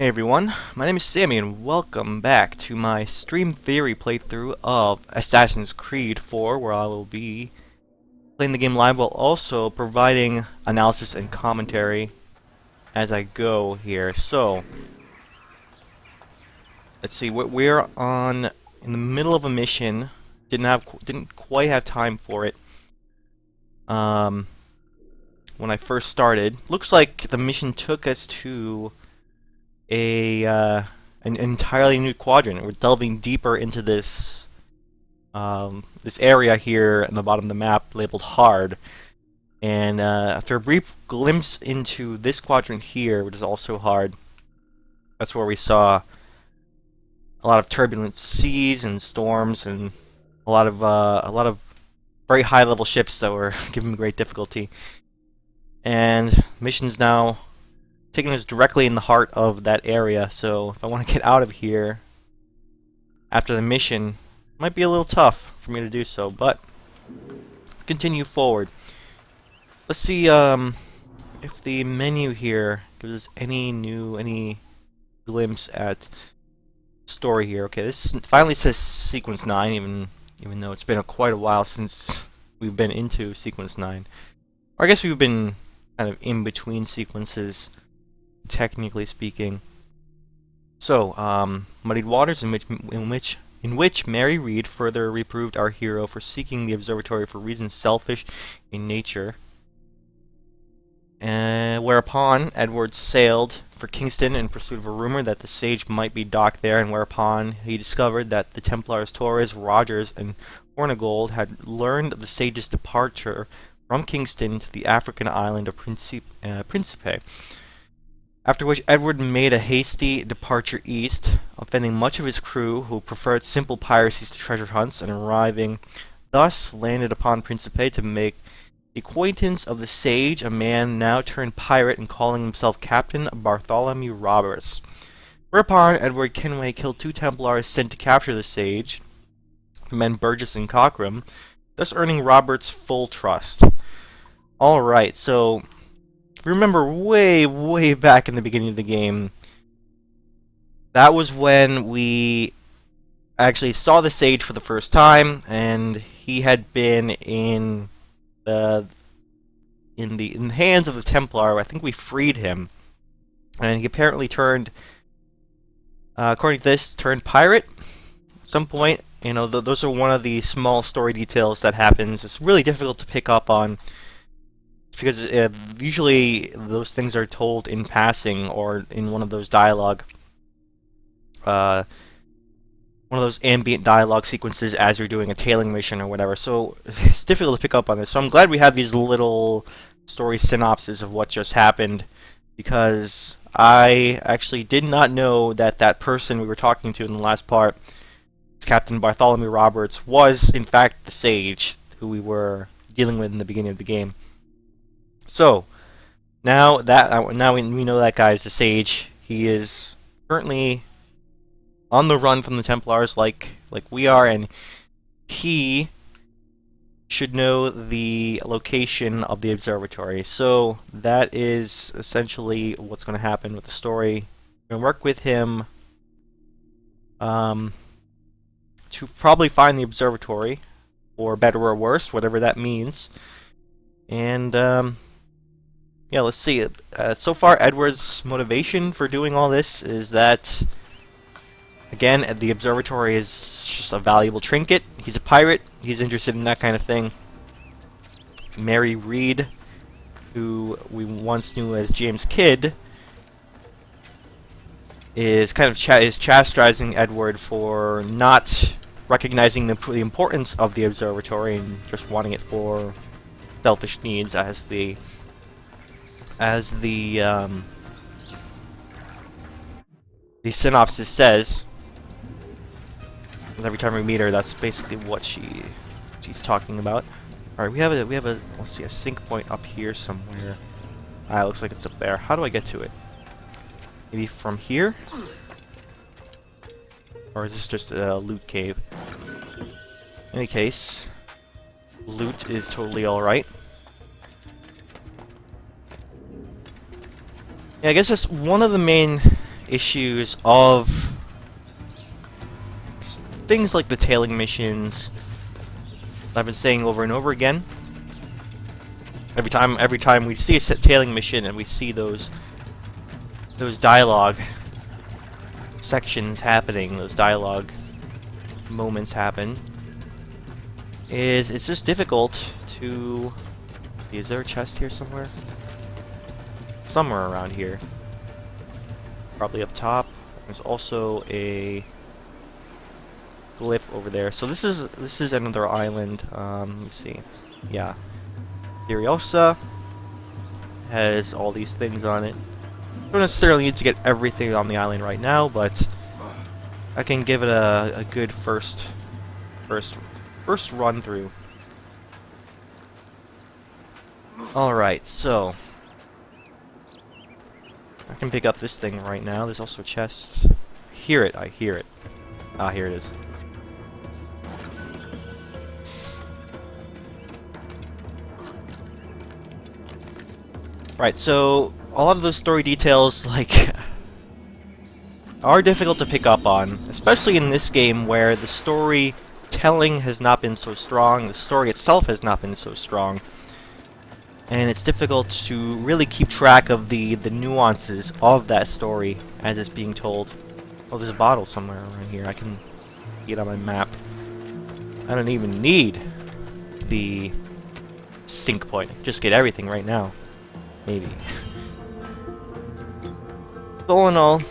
Hey everyone, my name is Sammy and welcome back to my stream theory playthrough of Assassin's Creed 4, where I will be playing the game live while also providing analysis and commentary as I go here. So, let's see, we're in the middle of a mission. Didn't quite have time for it when I first started. Looks like the mission took us to an entirely new quadrant. We're delving deeper into this area here in the bottom of the map labeled hard. And after a brief glimpse into this quadrant here, which is also hard, that's where we saw a lot of turbulent seas and storms and a lot of very high level ships that were giving me great difficulty. And mission's now taking us directly in the heart of that area, so if I want to get out of here after the mission, it might be a little tough for me to do so, but continue forward. Let's see if the menu here gives us any glimpse at story here. Okay, this finally says sequence 9, even though it's been quite a while since we've been into sequence 9. Or I guess we've been kind of in between sequences, technically speaking. So, muddied waters in which Mary Read further reproved our hero for seeking the observatory for reasons selfish in nature. Whereupon Edward sailed for Kingston in pursuit of a rumor that the sage might be docked there, and whereupon he discovered that the Templars Torres, Rogers, and Hornigold had learned of the sage's departure from Kingston to the African island of Principe. After which Edward made a hasty departure east, offending much of his crew, who preferred simple piracies to treasure hunts, and arriving thus landed upon Principe to make the acquaintance of the sage, a man now turned pirate and calling himself Captain Bartholomew Roberts. Whereupon Edward Kenway killed 2 Templars sent to capture the sage, the men Burgess and Cockram, thus earning Roberts' full trust. Alright, so remember way back in the beginning of the game, that was when we actually saw the sage for the first time, and he had been in the hands of the Templar. I think we freed him, and he apparently turned, according to this, turned pirate at some point. You know, those are one of the small story details that happens. It's really difficult to pick up on, because usually those things are told in passing or in one of those dialogue, one of those ambient dialogue sequences as you're doing a tailing mission or whatever. So it's difficult to pick up on this. So I'm glad we have these little story synopses of what just happened, because I actually did not know that that person we were talking to in the last part, Captain Bartholomew Roberts, was in fact the sage who we were dealing with in the beginning of the game. So, now we know that guy is the sage. He is currently on the run from the Templars, like we are, and he should know the location of the observatory. So that is essentially what's going to happen with the story. We're going to work with him to probably find the observatory, or better or worse, whatever that means. And yeah, let's see. So far, Edward's motivation for doing all this is that, again, the observatory is just a valuable trinket. He's a pirate. He's interested in that kind of thing. Mary Read, who we once knew as James Kidd, is kind of chastising Edward for not recognizing the importance of the observatory and just wanting it for selfish needs, as the synopsis says. Every time we meet her, that's basically what she's talking about. All right, we have a let's see, a sync point up here somewhere. Ah, looks like it's up there. How do I get to it? Maybe from here? Or is this just a loot cave? In any case, loot is totally alright. Yeah, I guess that's one of the main issues of things like the tailing missions. I've been saying over and over again. Every time we see a tailing mission and we see those dialogue sections happening, those dialogue moments happen, it's just difficult to... Is there a chest here somewhere? Somewhere around here. Probably up top. There's also a glyph over there. So this is another island. Let me see. Yeah. Furiosa has all these things on it. Don't necessarily need to get everything on the island right now, but I can give it a good first run through. Alright, so I can pick up this thing right now. There's also a chest. I hear it. Ah, here it is. Right, so a lot of those story details, like, are difficult to pick up on, especially in this game where the storytelling has not been so strong, the story itself has not been so strong, and it's difficult to really keep track of the nuances of that story as it's being told. Oh, there's a bottle somewhere around here. I can see it on my map. I don't even need the sync point. Just get everything right now. Maybe. All in all,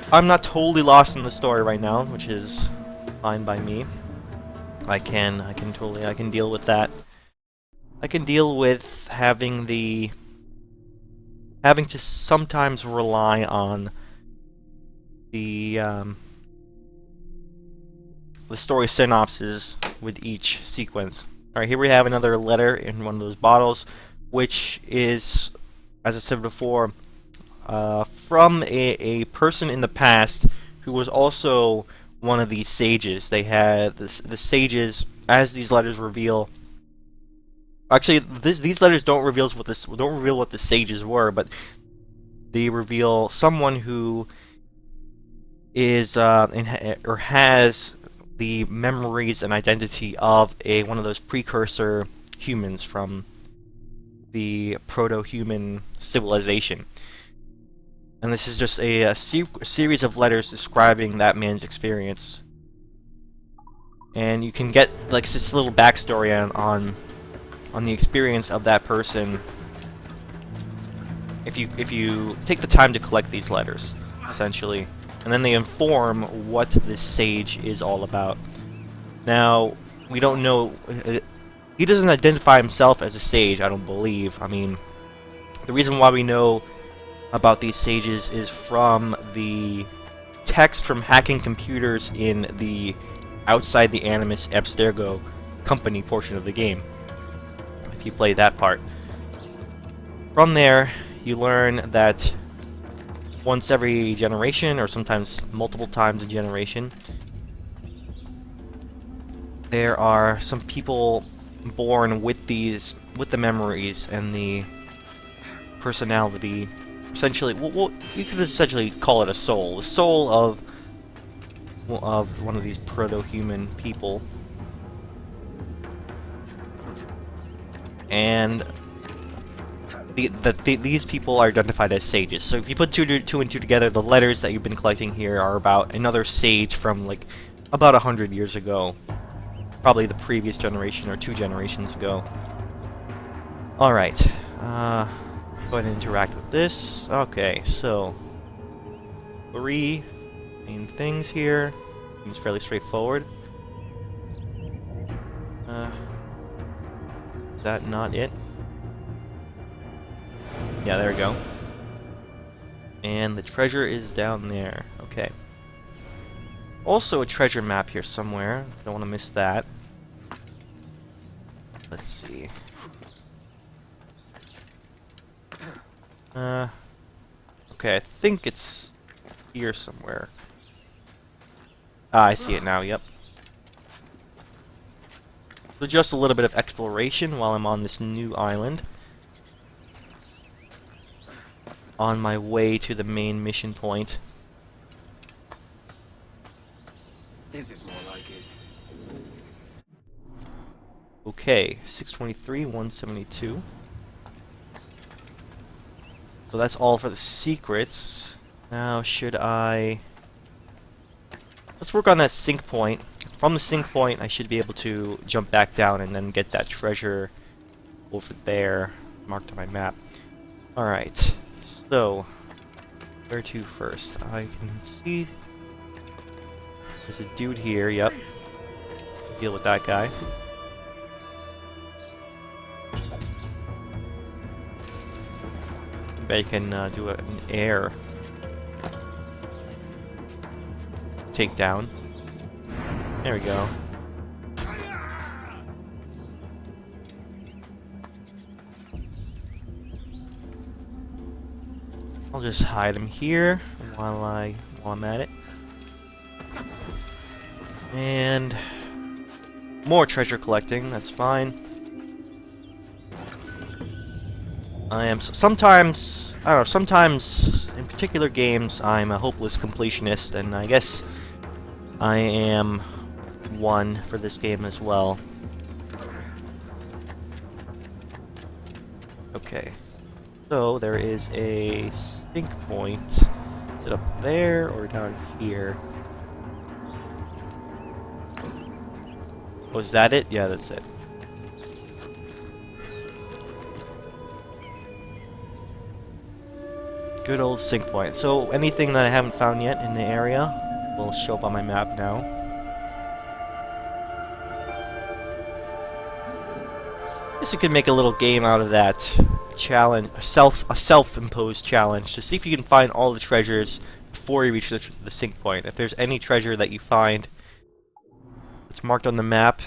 I'm not totally lost in the story right now, which is fine by me. I can deal with that. I can deal with having to sometimes rely on the story synopsis with each sequence. Alright, here we have another letter in one of those bottles, which is, as I said before, from a person in the past who was also one of these sages. They had the sages, as these letters reveal. Actually, these letters don't reveal what the sages were, but they reveal someone who is or has the memories and identity of one of those precursor humans from the proto-human civilization. And this is just a series of letters describing that man's experience. And you can get like this little backstory on the experience of that person if you take the time to collect these letters, essentially. And then they inform what this sage is all about. Now, we don't know... he doesn't identify himself as a sage, I don't believe. I mean, the reason why we know about these sages is from the text from hacking computers in the Outside the Animus Abstergo company portion of the game, if you play that part. From there, you learn that once every generation, or sometimes multiple times a generation, there are some people born with the memories and the personality. Essentially, well, you could essentially call it a soul. The soul of one of these proto-human people. And these people are identified as sages. So if you put two and two together, the letters that you've been collecting here are about another sage from like about 100 years ago. Probably the previous generation or 2 generations ago. Alright. Go ahead and interact with this. Okay, so 3 main things here. Seems fairly straightforward. Is that not it? Yeah, there we go. And the treasure is down there. Okay. Also a treasure map here somewhere. Don't want to miss that. Let's see. Okay, I think it's here somewhere. Ah, I see it now, yep. So just a little bit of exploration while I'm on this new island. on my way to the main mission point. This is more like it. Okay, 623, 172. So that's all for the secrets. Now, should I... Let's work on that sync point. From the sync point, I should be able to jump back down and then get that treasure over there, marked on my map. Alright, so, where to first? I can see there's a dude here, yep. Deal with that guy. Bet you can do an air takedown. There we go. I'll just hide him here while I'm at it. And more treasure collecting, that's fine. I am sometimes, I don't know, sometimes in particular games I'm a hopeless completionist, and I guess I am one for this game as well. Okay, so there is a sync point. Is it up there or down here? Was that it? Yeah, that's it. Good old sync point. So anything that I haven't found yet in the area will show up on my map now. Guess you could make a little game out of that challenge, a self-imposed challenge, to see if you can find all the treasures before you reach the sync point. If there's any treasure that you find that's marked on the map,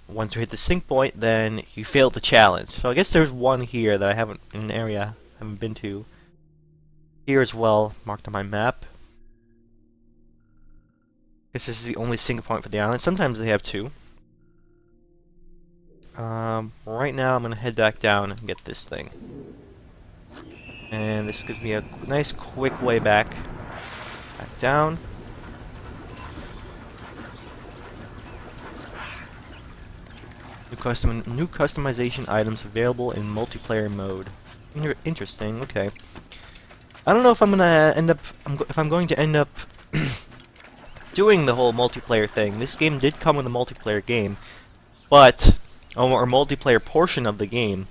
once you hit the sync point, then you failed the challenge. So I guess there's one here that I haven't, in an area I haven't been to. Here as well, marked on my map. Guess this is the only sync point for the island. Sometimes they have two. Right now I'm gonna head back down and get this thing. And this gives me a nice quick way back. Back down. New customization items available in multiplayer mode. Interesting, okay. I don't know if I'm gonna end up, if I'm going to end up doing the whole multiplayer thing. This game did come with a multiplayer game, but or multiplayer portion of the game,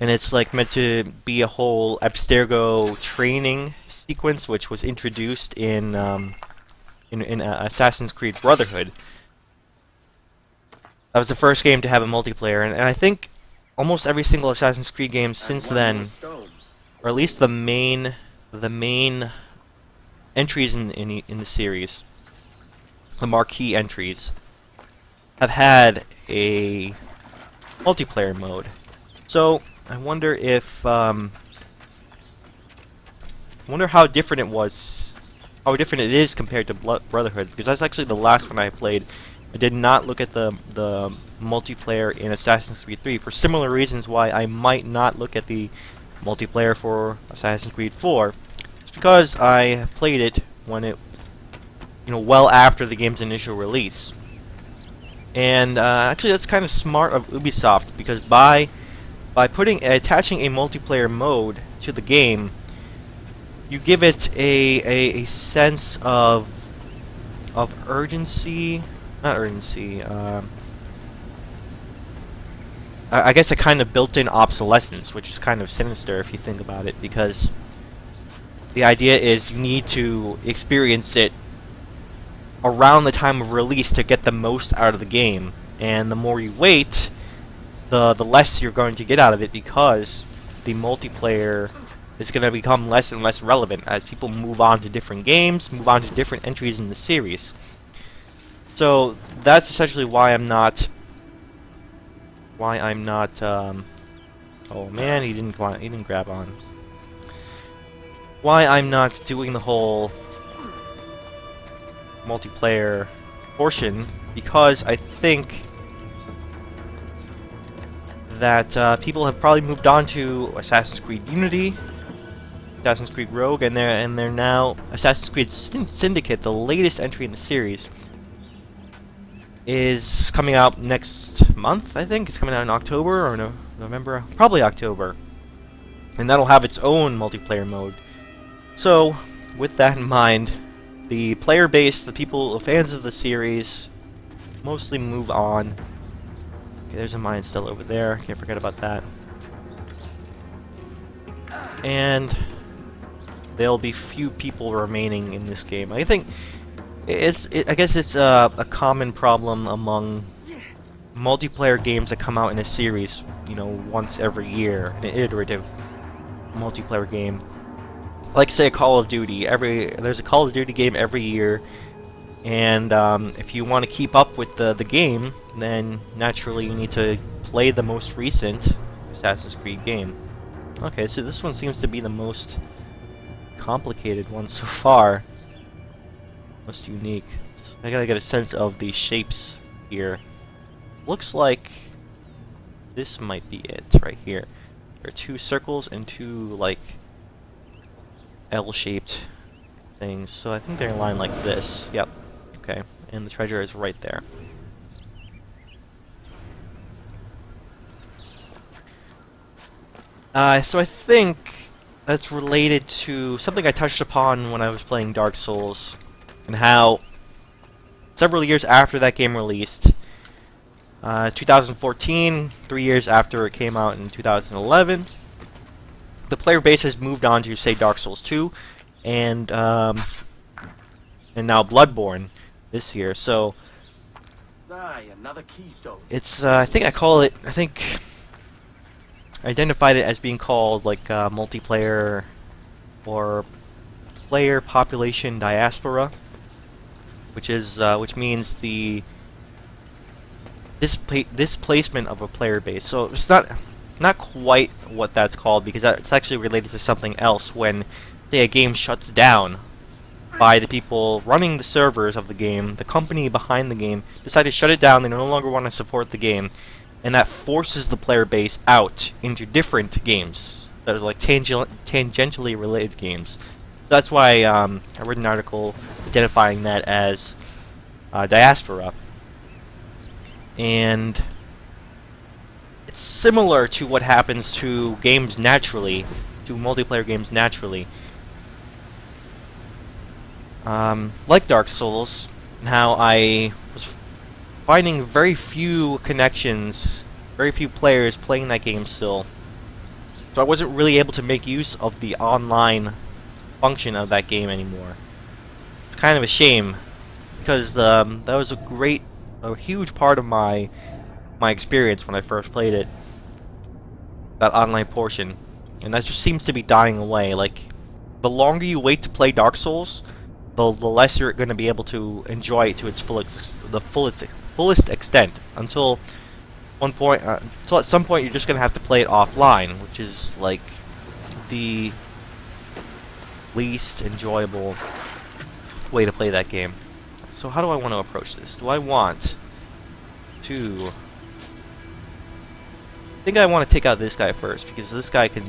and it's like meant to be a whole Abstergo training sequence, which was introduced in Assassin's Creed Brotherhood. That was the first game to have a multiplayer, and I think almost every single Assassin's Creed game since then, or at least the main entries in the series, the marquee entries, have had a multiplayer mode. So I wonder if I wonder how different it is compared to Brotherhood, because that's actually the last one I played. I did not look at the multiplayer in Assassin's Creed 3 for similar reasons why I might not look at the multiplayer for Assassin's Creed 4. It's because I played it when it, well after the game's initial release. And actually, that's kind of smart of Ubisoft, because by attaching a multiplayer mode to the game, you give it a sense of urgency. Not urgency. I guess a kind of built-in obsolescence, which is kind of sinister if you think about it, because the idea is you need to experience it around the time of release to get the most out of the game, and the more you wait, the less you're going to get out of it, because the multiplayer is going to become less and less relevant as people move on to different games, move on to different entries in the series. So that's essentially why I'm not. Oh man, he didn't grab on. Why I'm not doing the whole multiplayer portion, because I think that people have probably moved on to Assassin's Creed Unity, Assassin's Creed Rogue, and they're now Assassin's Creed Syndicate, the latest entry in the series, is coming out next month. I think it's coming out in October or November, probably October, and that'll have its own multiplayer mode. So, with that in mind, the player base, the people, the fans of the series, mostly move on. Okay, there's a mine still over there. Can't forget about that. And there'll be few people remaining in this game. I think I guess it's a common problem among multiplayer games that come out in a series, you know, once every year, an iterative multiplayer game. Like say a Call of Duty. There's a Call of Duty game every year, and if you want to keep up with the game, then naturally you need to play the most recent Assassin's Creed game. Okay, so this one seems to be the most complicated one so far. Most unique. I gotta get a sense of the shapes here. Looks like this might be it right here. There are two circles and two like L-shaped things. So I think they're in line like this. Yep. Okay. And the treasure is right there. So I think that's related to something I touched upon when I was playing Dark Souls, and how several years after that game released, 2014, 3 years after it came out in 2011, the player base has moved on to, say, Dark Souls 2, and now Bloodborne this year. So Aye, another keystone. it's I think I identified it as being called like multiplayer or player population diaspora, which means the displacement of a player base. So it's not quite what that's called, because it's actually related to something else. When say a game shuts down by the people running the servers of the game, the company behind the game decide to shut it down. They no longer want to support the game, and that forces the player base out into different games that are like tangentially related games. That's why I read an article identifying that as diaspora. And it's similar to what happens to games naturally, to multiplayer games naturally. Like Dark Souls, how I was finding very few connections, very few players playing that game still. So I wasn't really able to make use of the online function of that game anymore. It's kind of a shame, because that was a huge part of my experience when I first played it. That online portion, and that just seems to be dying away. Like, the longer you wait to play Dark Souls, the less you're going to be able to enjoy it to its fullest extent. Until at some point you're just going to have to play it offline, which is like the least enjoyable way to play that game. So how do I want to approach this? Do I want to... I think I want to take out this guy first, because this guy can...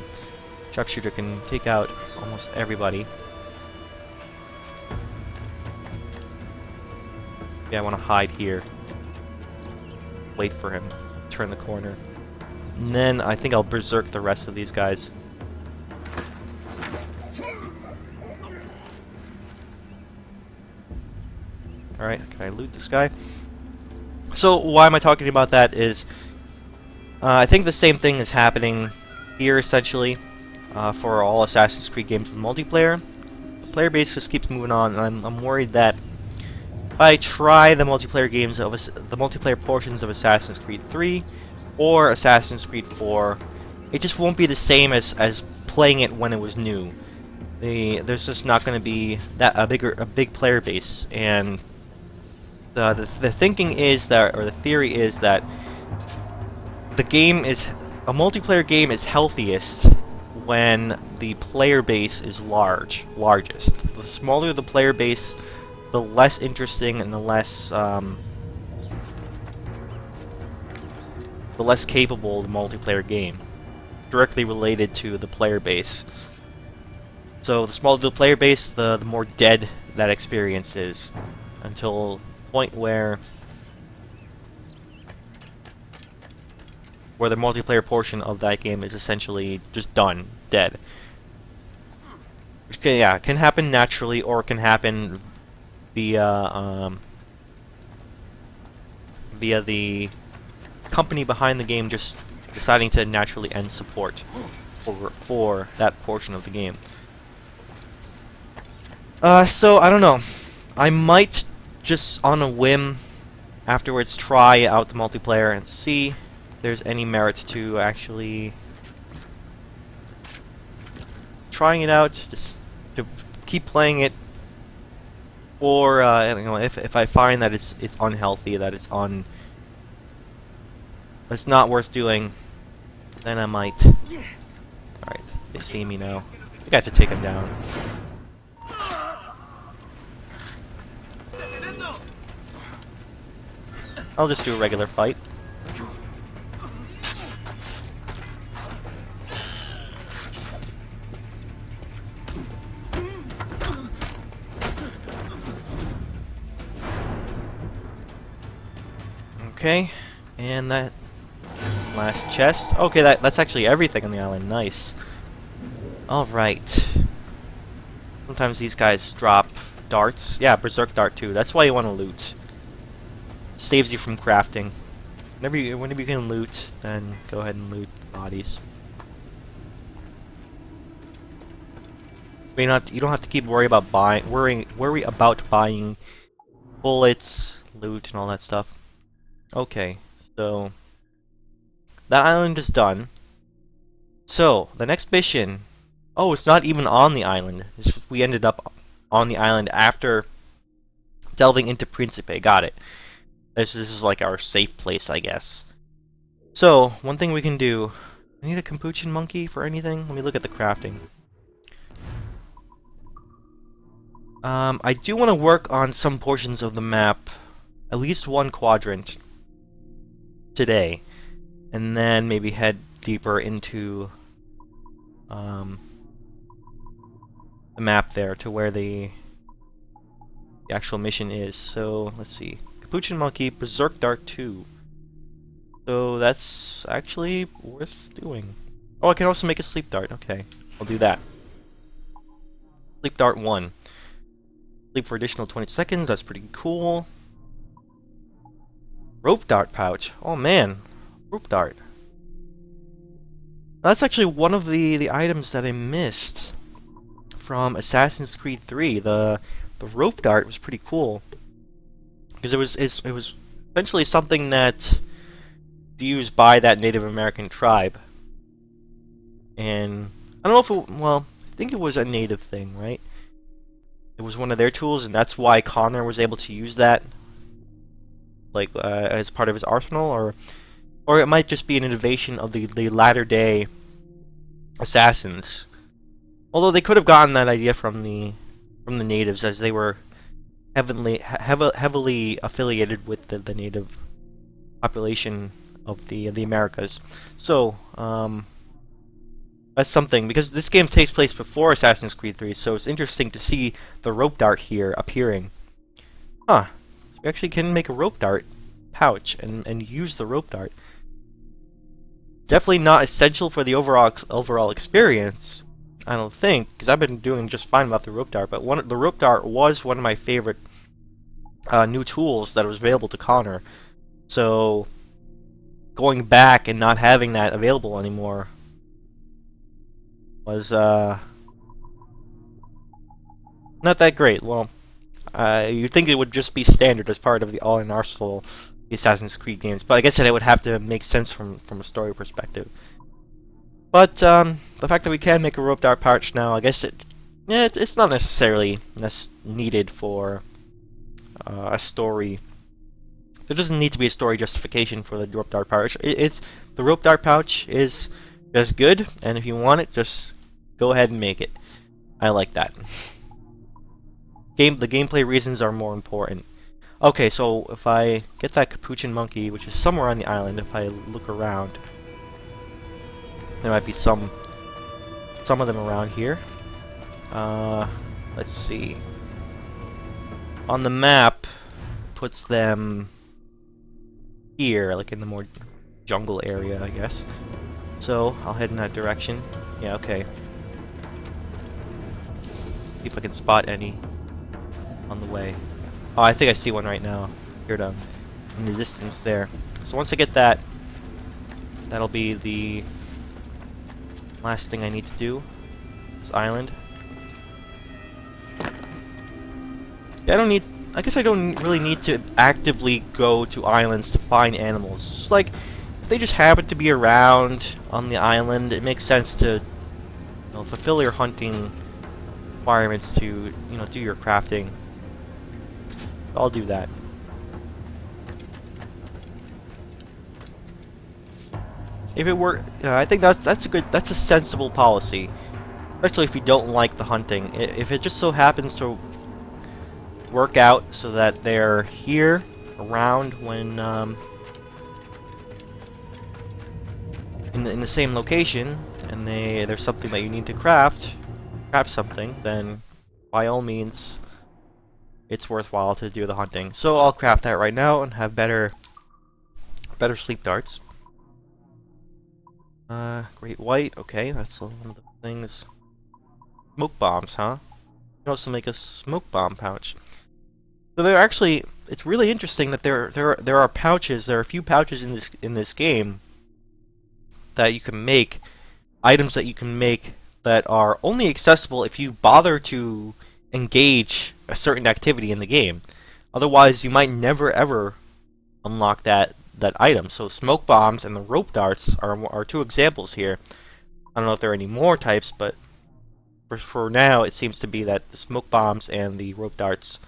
Sharpshooter can take out almost everybody. Yeah, I want to hide here. Wait for him. Turn the corner. And then I think I'll berserk the rest of these guys. Alright, can I loot this guy? So, why am I talking about that is... I think the same thing is happening here, essentially, for all Assassin's Creed games with multiplayer. The player base just keeps moving on, and I'm worried that if I try the multiplayer the multiplayer portions of Assassin's Creed 3 or Assassin's Creed 4, it just won't be the same as playing it when it was new. There's just not going to be a big player base, and the thinking is that, or the theory is that a multiplayer game is healthiest when the player base is largest. The smaller the player base, the less interesting and the less capable the multiplayer game. Directly related to the player base. So the smaller the player base, the more dead that experience is, until the point where the multiplayer portion of that game is essentially just done, dead. Which can, yeah, can happen naturally, or it can happen via via the company behind the game just deciding to naturally end support for that portion of the game. So I don't know. I might just on a whim afterwards try out the multiplayer and see if there's any merit to actually trying it out, just to keep playing it. Or you know, if I find that it's unhealthy, that it's not worth doing, then I might. Alright, they see me now. I got to take them down. I'll just do a regular fight. Okay, and that last chest. Okay, that's actually everything on the island. Nice. Alright. Sometimes these guys drop darts. Yeah, Berserk Dart too. That's why you want to loot. Saves you from crafting. Whenever you can loot, then go ahead and loot bodies. You don't have to keep worry about buying bullets, loot, and all that stuff. Okay, so that island is done. So the next mission. Oh, it's not even on the island. We ended up on the island after delving into Principe. Got it. This is like our safe place, I guess. So, one thing we can do... I need a Capuchin monkey for anything? Let me look at the crafting. I do want to work on some portions of the map. At least one quadrant. Today. And then maybe head deeper into... the map there, to where the actual mission is. So, let's see. Capuchin Monkey, Berserk Dart 2. So that's actually worth doing. Oh, I can also make a Sleep Dart. Okay, I'll do that. Sleep Dart 1. Sleep for additional 20 seconds. That's pretty cool. Rope Dart Pouch. Oh man, Rope Dart. That's actually one of the items that I missed from Assassin's Creed 3. The Rope Dart was pretty cool. Because it was essentially something that used by that Native American tribe, and I don't know if well, I think it was a native thing, right? It was one of their tools, and that's why Connor was able to use that, like as part of his arsenal, or it might just be an innovation of the latter-day assassins. Although they could have gotten that idea from the natives, as they were heavily affiliated with the native population of the Americas. So that's something, because this game takes place before Assassin's Creed 3, so it's interesting to see the rope dart here appearing. Huh. So you actually can make a rope dart pouch and use the rope dart. Definitely not essential for the overall experience, I don't think, because I've been doing just fine without the rope dart, but the rope dart was one of my favorite new tools that was available to Connor. So going back and not having that available anymore was not that great. Well, you'd think it would just be standard as part of the all-in arsenal the Assassin's Creed games, but I guess that it would have to make sense from a story perspective. But the fact that we can make a rope dart pouch now, I guess it's not necessarily needed for a story. There doesn't need to be a story justification for the rope dart pouch. The rope dart pouch is just good, and if you want it, just go ahead and make it. I like that. The gameplay reasons are more important. Okay, so if I get that Capuchin monkey, which is somewhere on the island, if I look around, there might be some of them around here. Let's see. On the map, puts them here, like in the more jungle area, I guess. So, I'll head in that direction. Yeah, okay. See if I can spot any on the way. Oh, I think I see one right now. Here it in the distance there. So once I get that, that'll be the last thing I need to do. This island. Yeah, I guess I don't really need to actively go to islands to find animals. Just like, if they just happen to be around on the island, it makes sense to, you know, fulfill your hunting requirements to, you know, do your crafting. I'll do that. If it were, I think that's a sensible policy, especially if you don't like the hunting. If it just so happens to work out so that they're here around when in the same location, and there's something that you need to craft something, then by all means it's worthwhile to do the hunting. So I'll craft that right now and have better sleep darts. Great white, okay, that's one of the things. Smoke bombs, huh? You can also make a smoke bomb pouch. So they're actually, it's really interesting that there are pouches, there are a few pouches in this game that you can make, items that you can make that are only accessible if you bother to engage a certain activity in the game. Otherwise, you might never ever unlock that item. So smoke bombs and the rope darts are two examples here. I don't know if there are any more types, but for now it seems to be that the smoke bombs and the rope darts.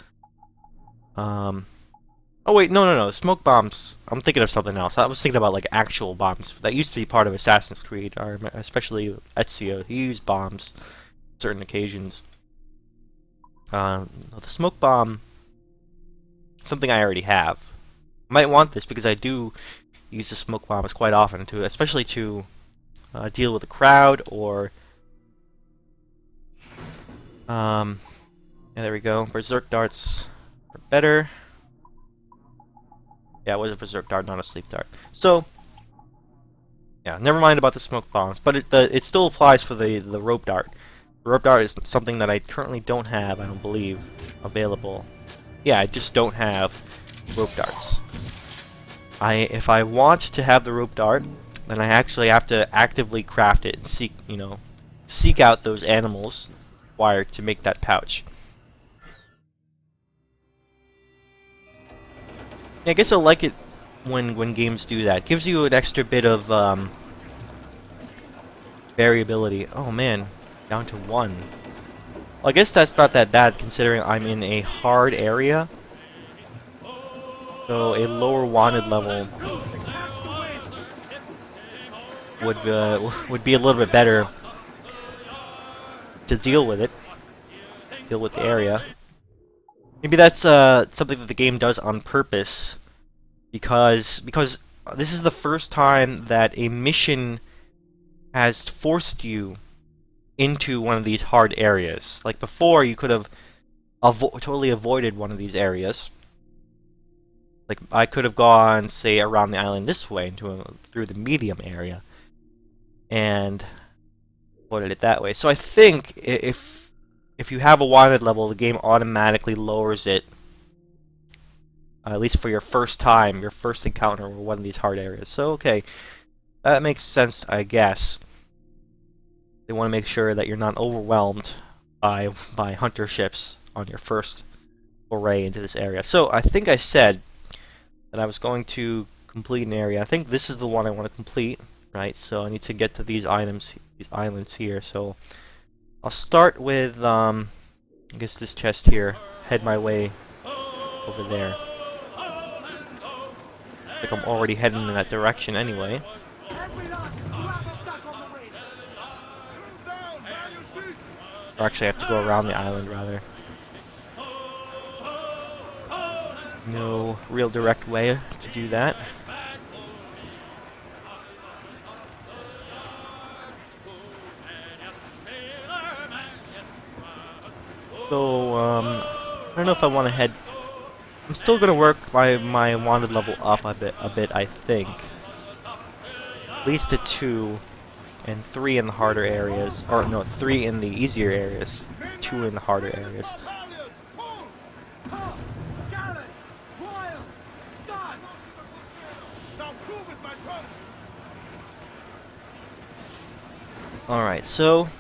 Oh wait, no. Smoke bombs. I'm thinking of something else. I was thinking about like actual bombs that used to be part of Assassin's Creed, or especially Ezio. He used bombs on certain occasions. The smoke bomb, something I already have. I might want this because I do use the smoke bombs quite often, especially to deal with a crowd or. Yeah, there we go. Berserk darts are better. Yeah, it was a berserk dart, not a sleep dart. So, yeah, never mind about the smoke bombs, but it still applies for the rope dart. The rope dart is something that I currently don't have, I don't believe, available. Yeah, I just don't have rope darts. If I want to have the rope dart, then I actually have to actively craft it and seek out those animals required to make that pouch. Yeah, I guess I like it when games do that. It gives you an extra bit of variability. Oh man, down to 1. Well, I guess that's not that bad considering I'm in a hard area. So a lower wanted level would be a little bit better to deal with it. Deal with the area. Maybe that's something that the game does on purpose, because this is the first time that a mission has forced you into one of these hard areas. Like before, you could have totally avoided one of these areas. Like I could have gone, say, around the island this way through the medium area, and avoided it that way. So I think if you have a wanted level, the game automatically lowers it, at least for your first time, your first encounter with one of these hard areas. So, okay, that makes sense, I guess. They want to make sure that you're not overwhelmed by hunter ships on your first foray into this area. So, I think I said that I was going to complete an area. I think this is the one I want to complete, right? So, I need to get to these islands here. So, I'll start with, I guess this chest here, head my way over there. I think I'm already heading in that direction anyway. Or actually I have to go around the island rather. No real direct way to do that. So, I don't know if I want to head. I'm still gonna work my wanted level up a bit, I think. At least to 2, and 3 in the harder areas. Or, no, 3 in the easier areas. 2 in the harder areas. Alright, so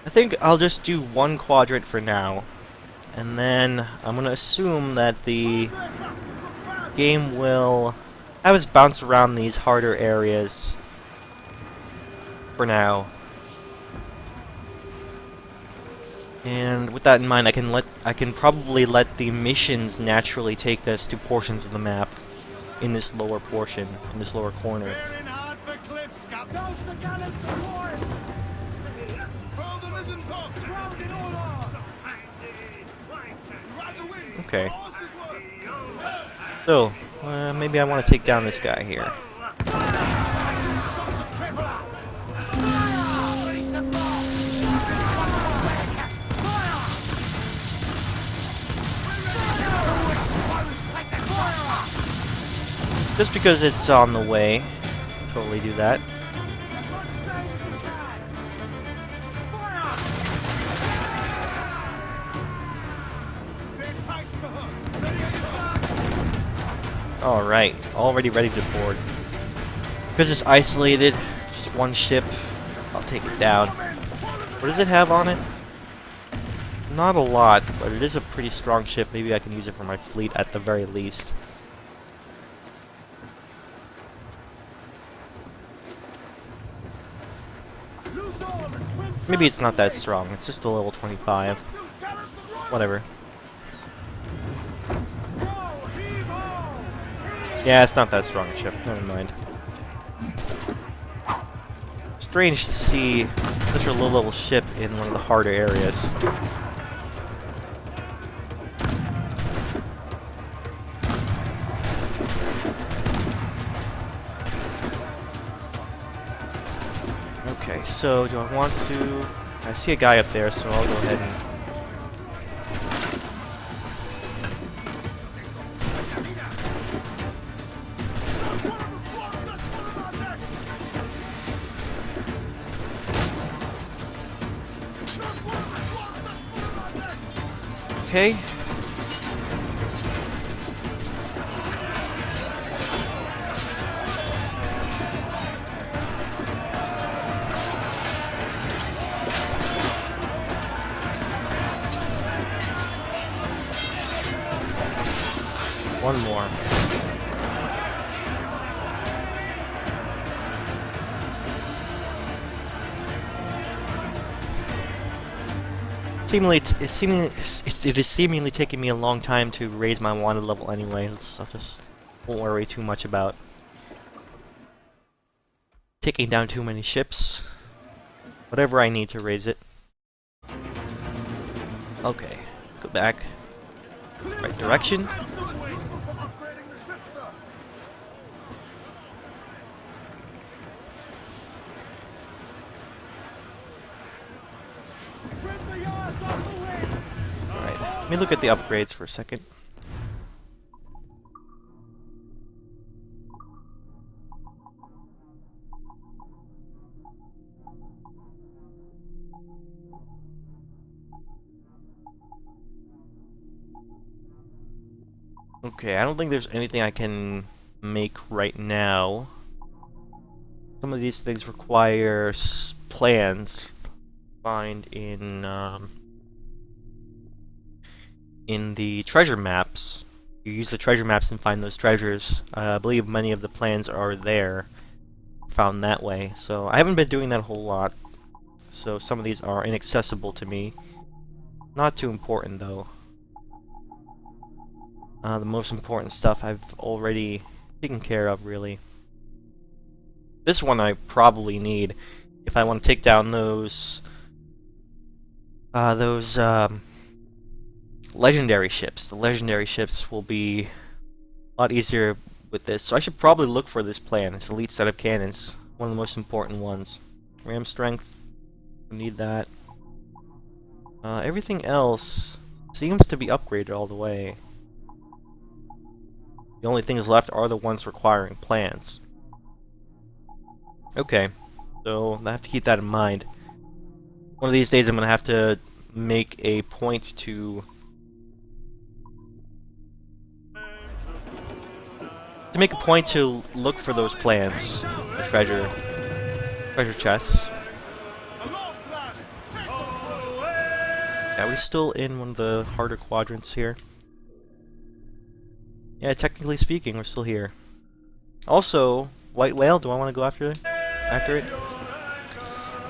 I think I'll just do 1 quadrant for now. And then I'm gonna assume that the game will have us bounce around these harder areas for now. And with that in mind, I can probably let the missions naturally take us to portions of the map in this lower portion, in this lower corner. Okay. So, maybe I want to take down this guy here. Just because it's on the way, totally do that. Alright, already ready to board. Because it's isolated, just 1 ship, I'll take it down. What does it have on it? Not a lot, but it is a pretty strong ship. Maybe I can use it for my fleet at the very least. Maybe it's not that strong, it's just a level 25. Whatever. Yeah, it's not that strong a ship, never mind. Strange to see such a low-level ship in one of the harder areas. Okay, so do I want to... I see a guy up there, so I'll go ahead and... Okay. One more. It is seemingly taking me a long time to raise my wanted level anyway. I just won't worry too much about taking down too many ships. Whatever I need to raise it. Okay, go back. Right direction. Alright, let me look at the upgrades for a second. Okay, I don't think there's anything I can make right now. Some of these things require plans. Find in the treasure maps. You use the treasure maps and find those treasures. I believe many of the plans are there, found that way. So I haven't been doing that a whole lot. So some of these are inaccessible to me. Not too important though. The most important stuff I've already taken care of, really. This one I probably need if I want to take down those legendary ships. The legendary ships will be a lot easier with this, so I should probably look for this plan. It's elite set of cannons, one of the most important ones. Ram strength, we need that. Everything else seems to be upgraded all the way. The only things left are the ones requiring plans. Okay, so I have to keep that in mind. One of these days I'm gonna have to make a point to look for those plans, the treasure chests. Yeah, we're still in one of the harder quadrants here. Yeah, technically speaking, we're still here. Also, white whale. Do I want to go after it?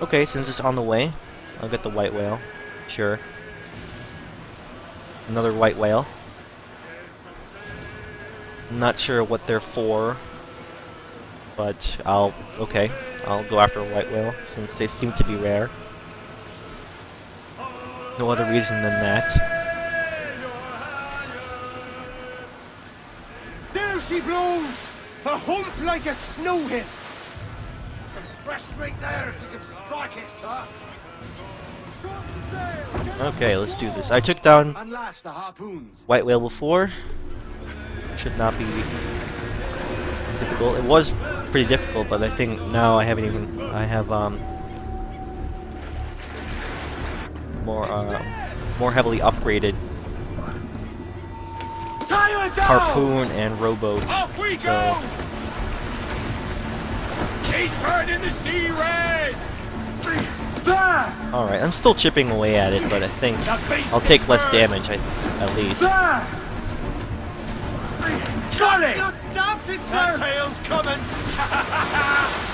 Okay, since it's on the way, I'll get the white whale. Sure. Another white whale. I'm not sure what they're for, but I'll go after a white whale since they seem to be rare. No other reason than that. There she blows! A hump like a snow hit! Some fresh meat there if you can strike it, sir. Okay, let's do this. I took down Unlash the harpoons. white whale before. Should not be difficult. It was pretty difficult, but I think now I have more heavily upgraded harpoon and rowboat. Off we So go! He's turning the sea red! alright, I'm still chipping away at it, but I think I'll take less damage at least. Got it! Not stopped it, sir! Tail's coming.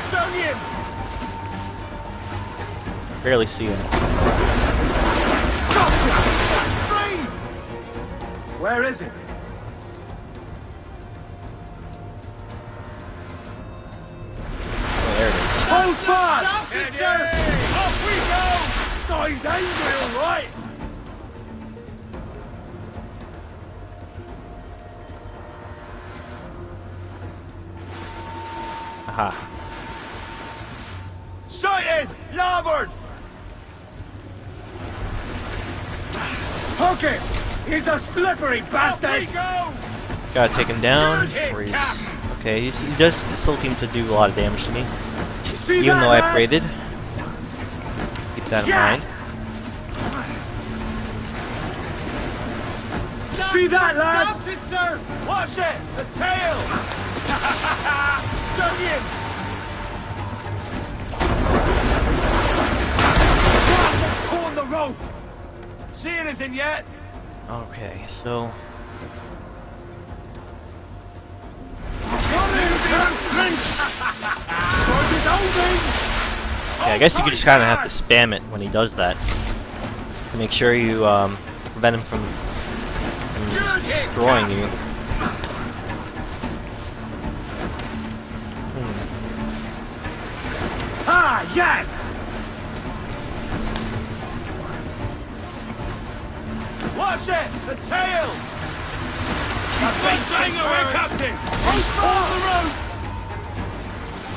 Stung him! Barely see it. Free! Where is it? Oh, there it is. Hold fast! Stop it, sir! Off we go! Oh, he's angry, all right! Aha. Sighted! Larboard! Hook him! He's a slippery bastard! Go! Gotta take him down. Good hit, Where he's, Cap. okay, he does still seem to do a lot of damage to me, See even that, though I lads? upgraded. Keep that in Yes! mind. See that, lads? Stop it, sir! Watch it! The tail! Stung him! Pull on the rope! See anything yet? Okay, so yeah, I guess you could just kind of have to spam it when he does that to make sure you prevent him from just destroying you. Ah, yes! Watch it! The tail! Saying away, Captain! Pull the rope!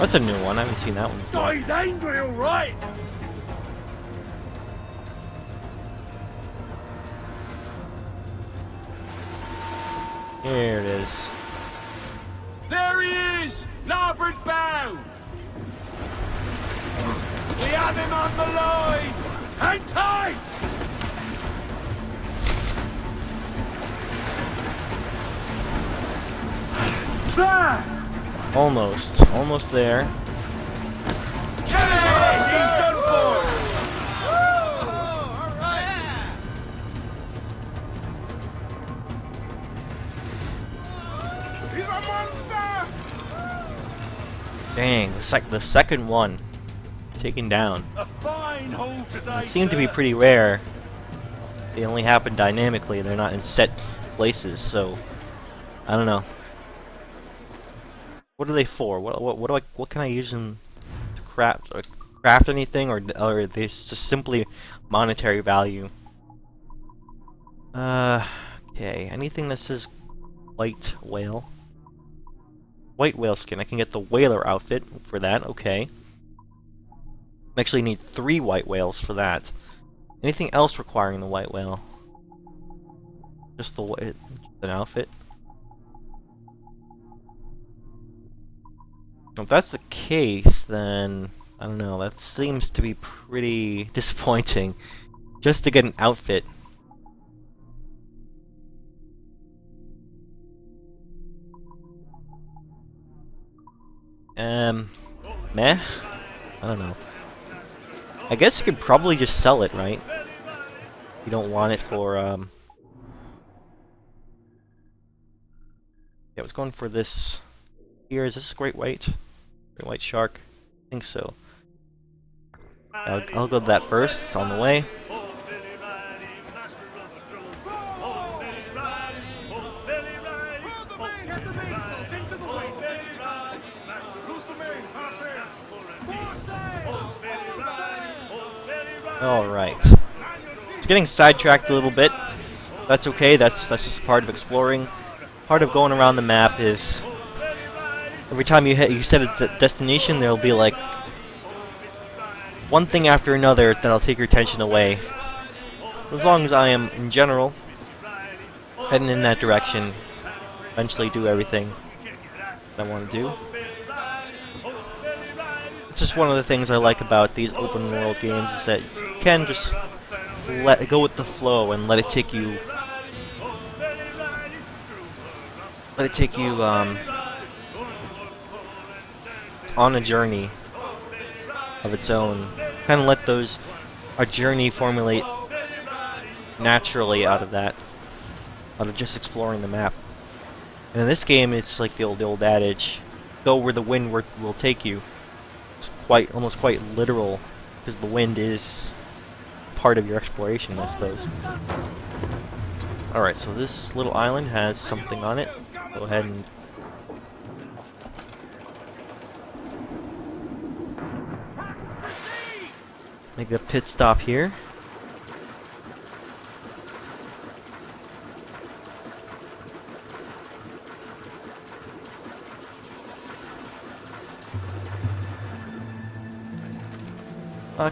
That's a new one. I haven't seen that one Oh, before. he's angry, all right! Here it is. There he is! Larboard bow! We have him on the line! Hang tight! There! Almost there. Yes, he's done for! He's a monster! Dang, the second one taken down. A fine hole today, They seem to be pretty rare. They only happen dynamically. They're not in set places, so I don't know. What are they for? What can I use them to craft anything, or are they just simply monetary value? Okay. Anything that says white whale. White whale skin. I can get the whaler outfit for that. Okay. I actually need 3 white whales for that. Anything else requiring the white whale? Just an outfit? If that's the case, then I don't know, that seems to be pretty disappointing. Just to get an outfit. Meh? I don't know. I guess you could probably just sell it, right? You don't want it for, yeah, I was going for this here. Is this a great white? Great white shark? I think so. I'll go to that first. It's on the way. Alright. It's getting sidetracked a little bit. That's okay, that's just part of exploring. Part of going around the map is every time you set a destination, there'll be like one thing after another that'll take your attention away. As long as I am, in general, heading in that direction, eventually do everything that I want to do. It's just one of the things I like about these open world games is that you can just go with the flow and let it take you on a journey of its own. Kind of let a journey formulate naturally out of just exploring the map. And in this game, it's like the old adage, go where the wind will take you. It's almost quite literal, because the wind is part of your exploration, I suppose. Alright, so this little island has something on it. Go ahead and make a pit stop here.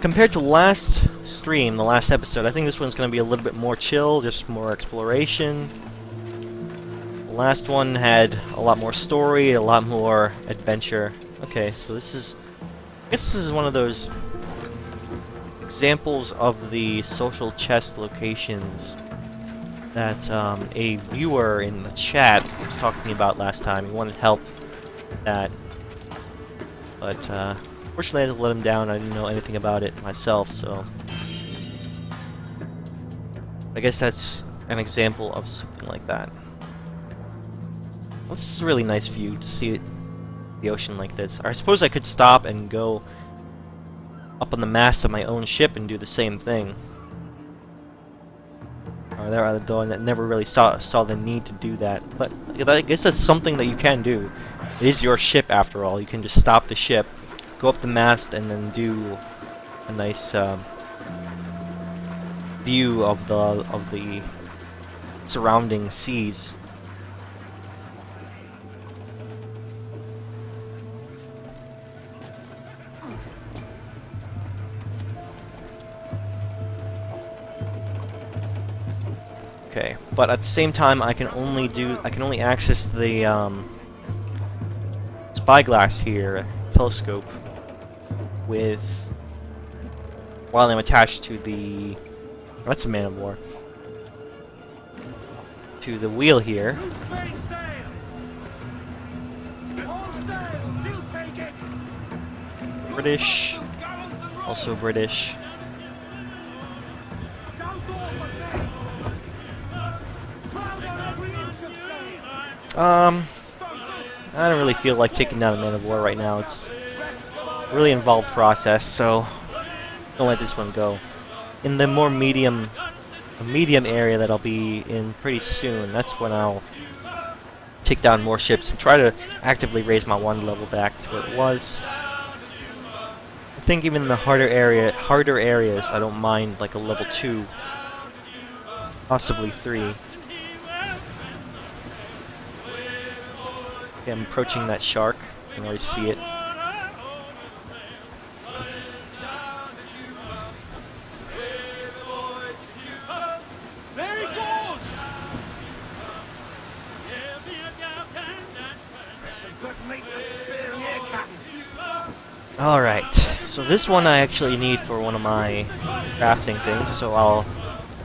Compared to last stream, the last episode, I think this one's going to be a little bit more chill, just more exploration. The last one had a lot more story, a lot more adventure. Okay, so I guess this is one of those examples of the social chest locations that a viewer in the chat was talking about last time. He wanted help with that, but fortunately I had to let him down. I didn't know anything about it myself, so I guess that's an example of something like that. Well, this is a really nice view to see the ocean like this. I suppose I could stop and go up on the mast of my own ship and do the same thing. Though I never really saw the need to do that. But I guess that's something that you can do. It is your ship after all. You can just stop the ship, go up the mast, and then do a nice view of the surrounding seas. Okay, but at the same time, I can only access the spyglass here, telescope, while I'm attached to the. That's a man of war. To the wheel here. British, also British. I don't really feel like taking down a man of war right now. It's a really involved process, so don't let this one go. In the more medium area that I'll be in pretty soon, that's when I'll take down more ships and try to actively raise my wonder level back to where it was. I think even in the harder areas, I don't mind like a level 2, possibly 3. Okay, I'm approaching that shark. I can already see it. Alright, so this one I actually need for one of my crafting things, so I'll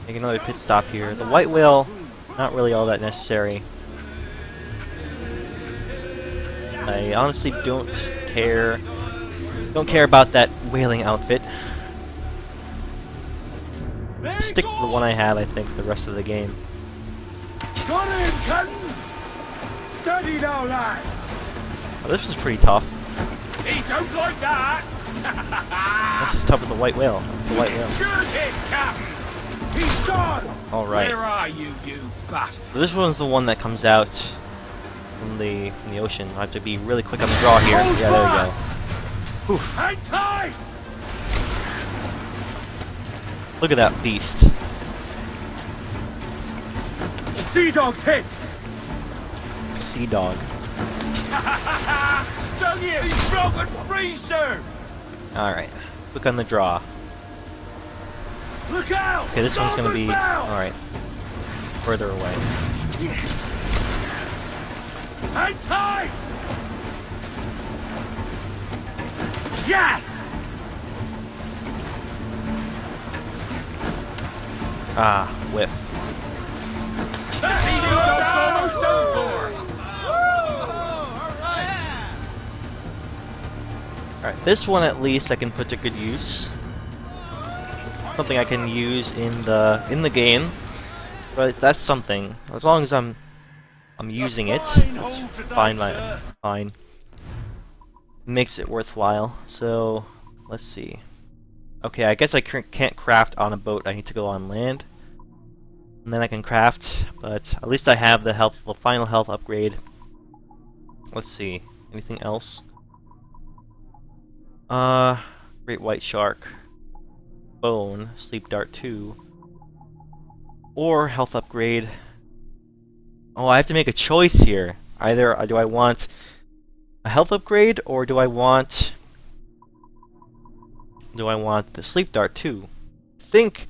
make another pit stop here. The white whale, not really all that necessary. I honestly don't care about that whaling outfit. Stick to the one I have, I think, the rest of the game. Got him, Captain! Steady now, lads! Oh, this is pretty tough. He don't like that! This is tough with the white whale. It's the white whale. Shoot him, Captain! He's gone! Alright. Where are you, you bastard? So this one's the one that comes out from the ocean. I have to be really quick on the draw here. Hold Yeah, there we fast! go. Oof. Hang tight! Look at that beast. The sea dog's hit! Sea dog. Stung you! He's broken free, sir! Alright. Quick on the draw. Look out! Okay, this one's gonna be... Starboard bow! Alright. Further away. Hang tight! Yes! Ah, whip. That sea dog's almost overboard! Alright, this one at least I can put to good use. Something I can use in the game. But that's something. As long as I'm using it, it's fine. Makes it worthwhile. So, let's see. Okay, I guess I can't craft on a boat. I need to go on land. And then I can craft, but at least I have the final health upgrade. Let's see. Anything else? Great white shark. Bone, sleep dart 2. Or health upgrade. Oh, I have to make a choice here. Either do I want a health upgrade or do I want the sleep dart 2? I think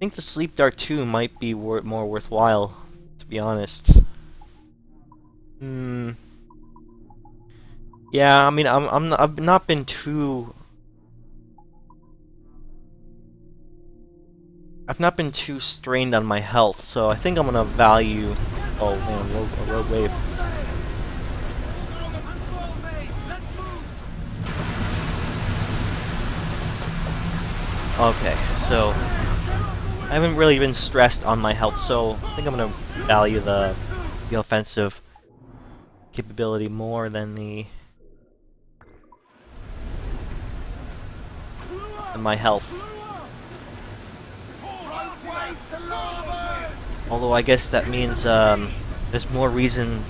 the sleep dart 2 might be more worthwhile, to be honest. Yeah, I mean, I've not been too strained on my health, so I think I'm gonna value. Oh man, a rogue wave. Okay, so I haven't really been stressed on my health, so I think I'm gonna value the offensive capability more than my health. Although I guess that means there's more reason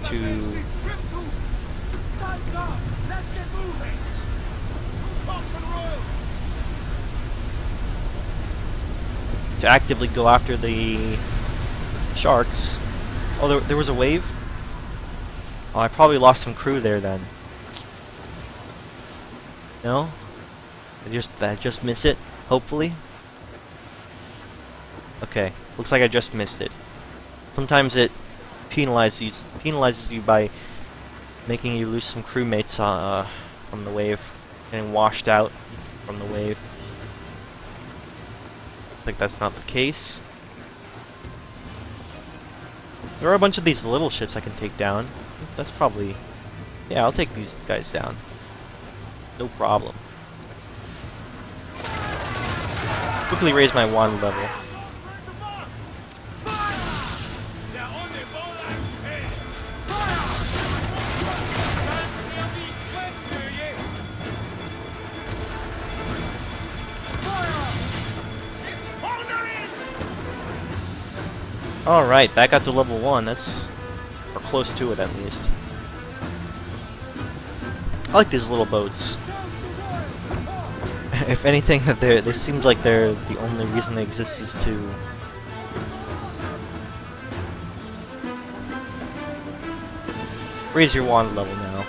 to actively go after the sharks. Oh, there was a wave? Oh, I probably lost some crew there then. No? I just missed it, hopefully. Okay, looks like I just missed it. Sometimes it penalizes you by making you lose some crewmates from the wave, getting washed out from the wave. I think that's not the case. There are a bunch of these little ships I can take down. That's probably... Yeah, I'll take these guys down. No problem. Quickly raise my wand level. Alright, back up to level 1. That's... or close to it at least. I like these little boats. If anything, they seems like they're the only reason they exist is to... raise your wand level now.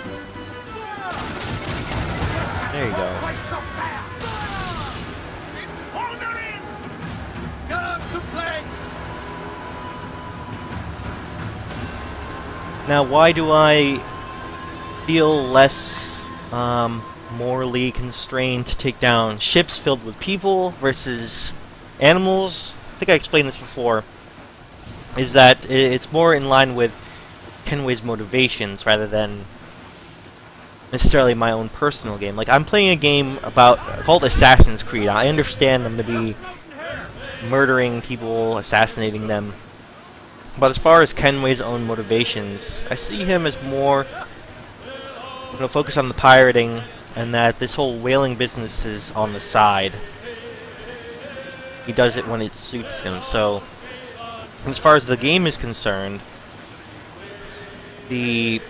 There you go. Now, why do I feel less morally constrained to take down ships filled with people versus animals. I think I explained this before. Is that it's more in line with Kenway's motivations rather than necessarily my own personal game. Like, I'm playing a game called Assassin's Creed. I understand them to be murdering people, assassinating them. But as far as Kenway's own motivations, I see him as more focused on the pirating, and that this whole whaling business is on the side. He does it when it suits him. So, as far as the game is concerned, the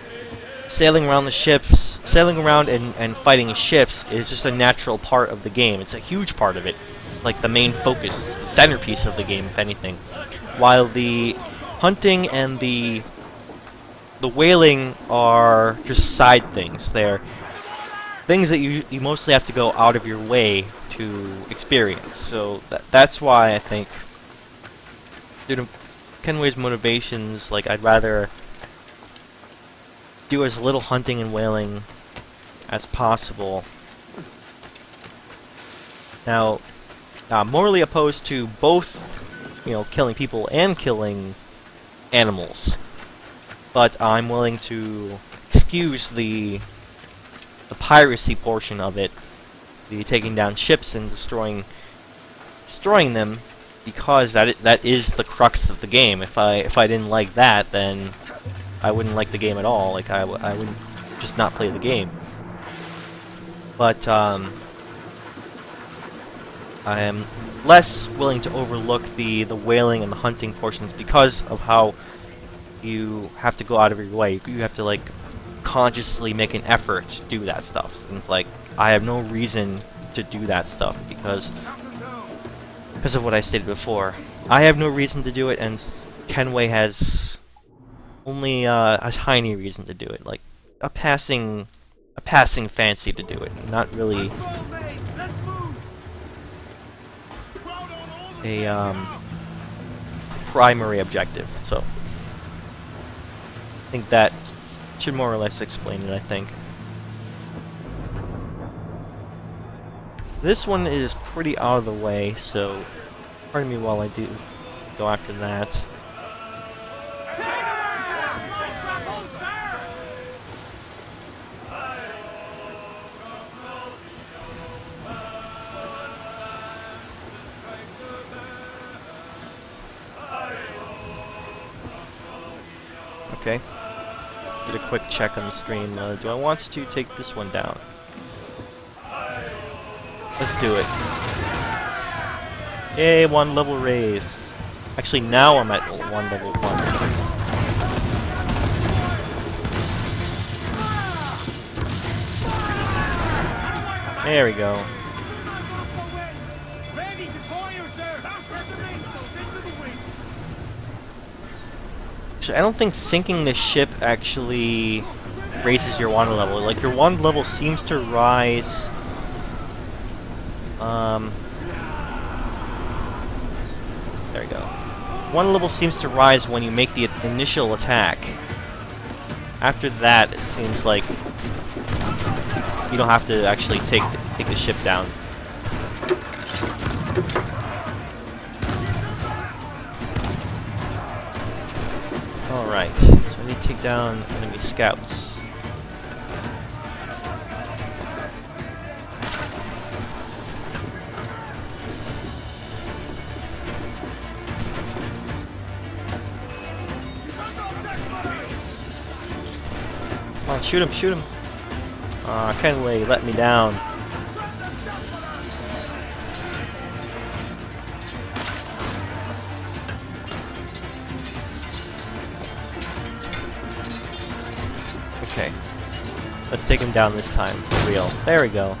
sailing around and fighting ships is just a natural part of the game. It's a huge part of it. It's like the main focus, the centerpiece of the game, if anything. While the hunting and the whaling are just side things. They're things that you mostly have to go out of your way to experience. So that's why I think, due to Kenway's motivations, like, I'd rather do as little hunting and whaling as possible. Now, morally opposed to both, killing people and killing animals. But I'm willing to excuse the piracy portion of it, the taking down ships and destroying them, because that is the crux of the game. If I didn't like that, then I wouldn't like the game at all. Like, I wouldn't just not play the game. But I am less willing to overlook the whaling and the hunting portions because of how you have to go out of your way. You have to, like, consciously make an effort to do that stuff. And, like, I have no reason to do that stuff because of what I stated before. I have no reason to do it, and Kenway has only a tiny reason to do it, like a passing fancy to do it, not really a primary objective. So I think that should more or less explain it, I think. This one is pretty out of the way, so pardon me while I do go after that. Okay. Did a quick check on the stream. Do I want to take this one down? Let's do it. Yay, 1 level raise. Actually, now I'm at 1 level 1. There we go. Actually, I don't think sinking the ship actually raises your water level. Like, your water level seems to rise. There we go. One level seems to rise when you make the initial attack. After that, it seems like you don't have to actually take the ship down. Alright, so I need to take down enemy scouts. Oh, shoot him, shoot him! Aw, Kenway let me down. Okay. Let's take him down this time, for real. There we go.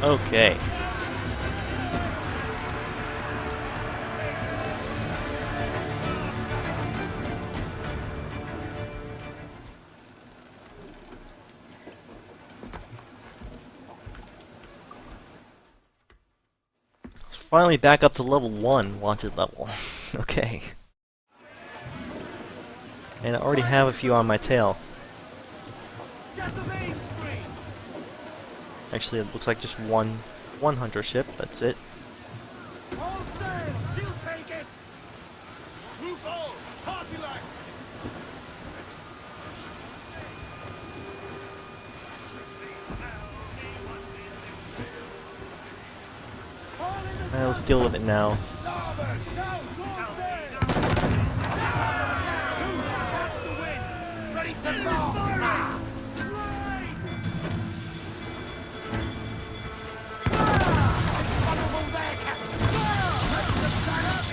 Okay. Finally back up to level 1, wanted level. Okay. And I already have a few on my tail. Get the main screen! Actually, it looks like just one hunter ship, that's it. All sail! She'll take it! Who's all? Party line! All in the Let's deal with it now. Starboard! south! All sail! Catch the wind! Ready to launch! Vulnerable there, Captain! Let's get that up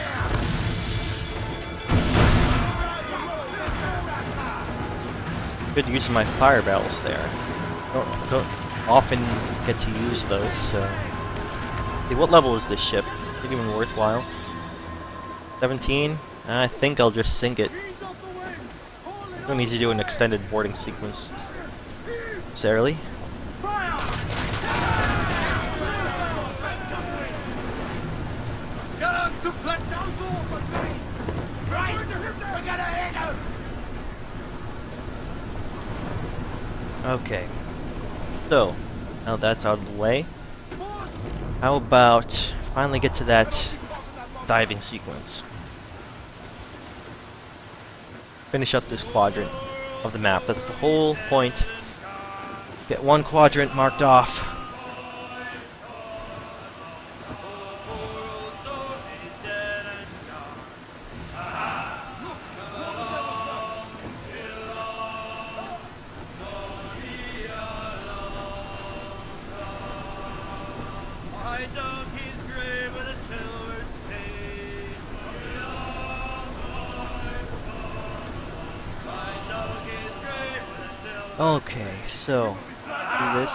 here! Good use of my fire barrels there. Don't often get to use those, so... Hey, what level is this ship? Is it even worthwhile? 17? I think I'll just sink it. Ease off the wind! All in Don't need to do an extended boarding sequence. Necessarily. fire! Get up to plant! Now's all but me! Bryce! We're gonna hit him! Okay. So, now that's out of the way. Force! How about finally get to that diving sequence? Finish up this quadrant of the map. That's the whole point. Get one quadrant marked off. I dug his grave with a silver spade. I dug his grave with a silver Okay, so do this.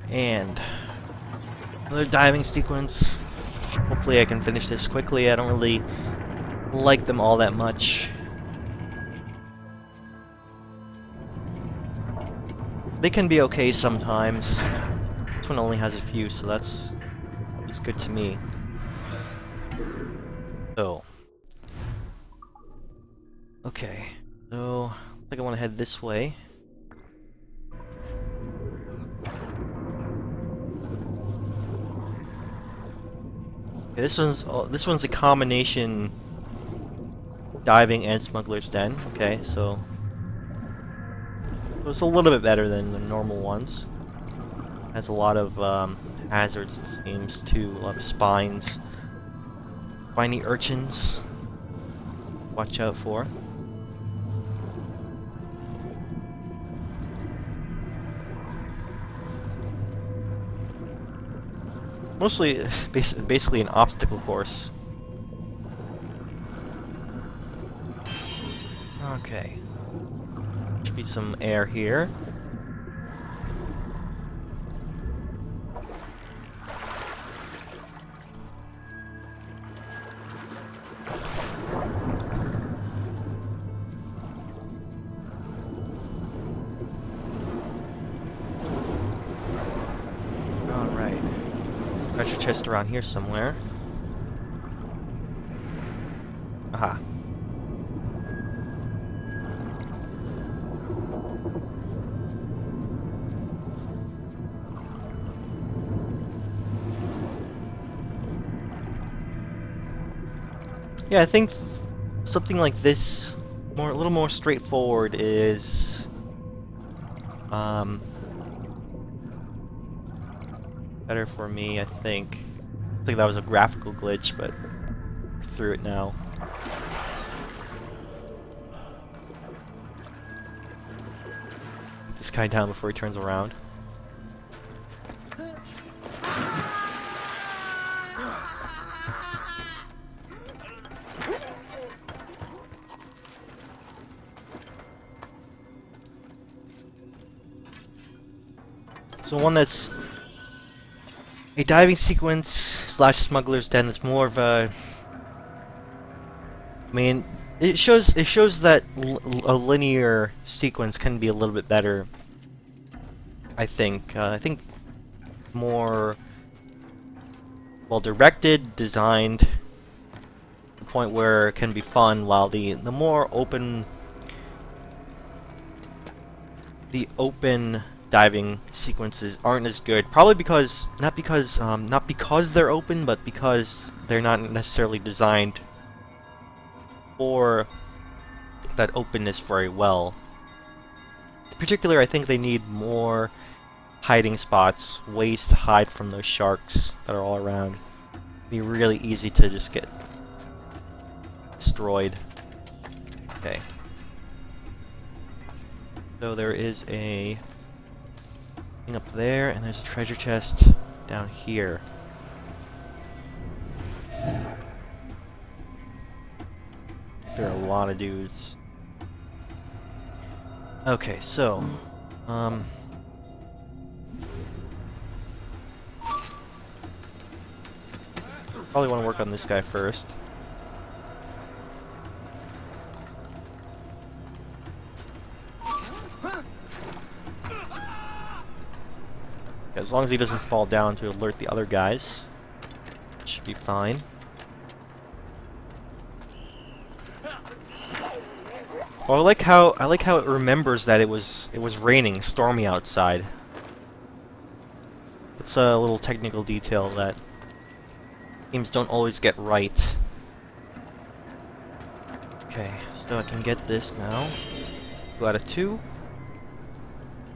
And another diving sequence. Hopefully I can finish this quickly. I don't really like them all that much. They can be okay sometimes. This one only has a few, so that's good to me. So, okay, so I think I want to head this way. Okay, this one's a combination diving and smuggler's den. Okay, so it's a little bit better than the normal ones. Has a lot of hazards, it seems, too. A lot of spines, spiny urchins. Watch out for. Mostly, basically an obstacle course. Okay. Should be some air here. Alright. Treasure chest around here somewhere. Aha. Yeah, I think something like this, a little more straightforward, is better for me. I think that was a graphical glitch, but through it now. Get this guy down before he turns around. So one that's a diving sequence slash smuggler's den that's more of a... I mean, it shows that a linear sequence can be a little bit better. I think more well directed, designed, to the point where it can be fun. While the more open diving sequences aren't as good. Probably because not because they're open, but because they're not necessarily designed for that openness very well. In particular, I think they need more hiding spots, ways to hide from those sharks that are all around. It'd be really easy to just get destroyed. Okay. So there is a thing up there, and there's a treasure chest down here. There are a lot of dudes. Okay, so probably want to work on this guy first. As long as he doesn't fall down to alert the other guys, should be fine. Well, I like how it remembers that it was raining, stormy outside. It's a little technical detail that games don't always get right. Okay, so I can get this now. 2 out of 2.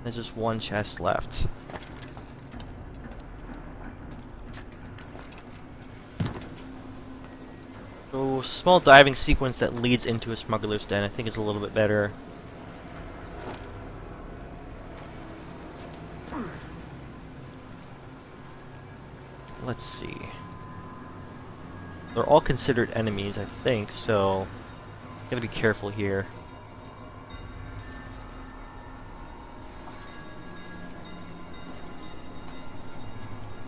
There's just one chest left. So, small diving sequence that leads into a smuggler's den I think is a little bit better. Let's see. They're all considered enemies, I think, so gotta be careful here.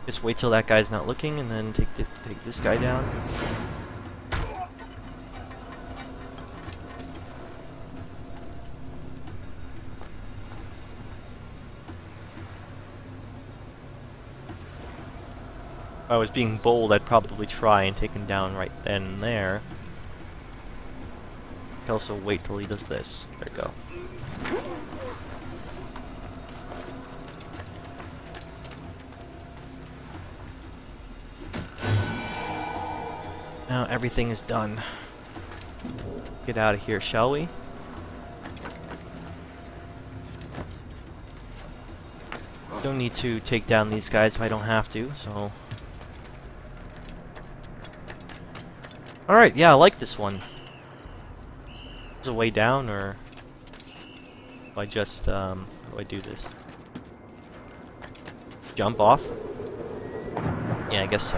Just wait till that guy's not looking, and then take this guy down. If I was being bold, I'd probably try and take him down right then and there. I can also wait till he does this. There we go. Now everything is done. Get out of here, shall we? Don't need to take down these guys if I don't have to, so... Alright, yeah, I like this one. Is a way down, or... do I just, how do I do this? Jump off? Yeah, I guess so.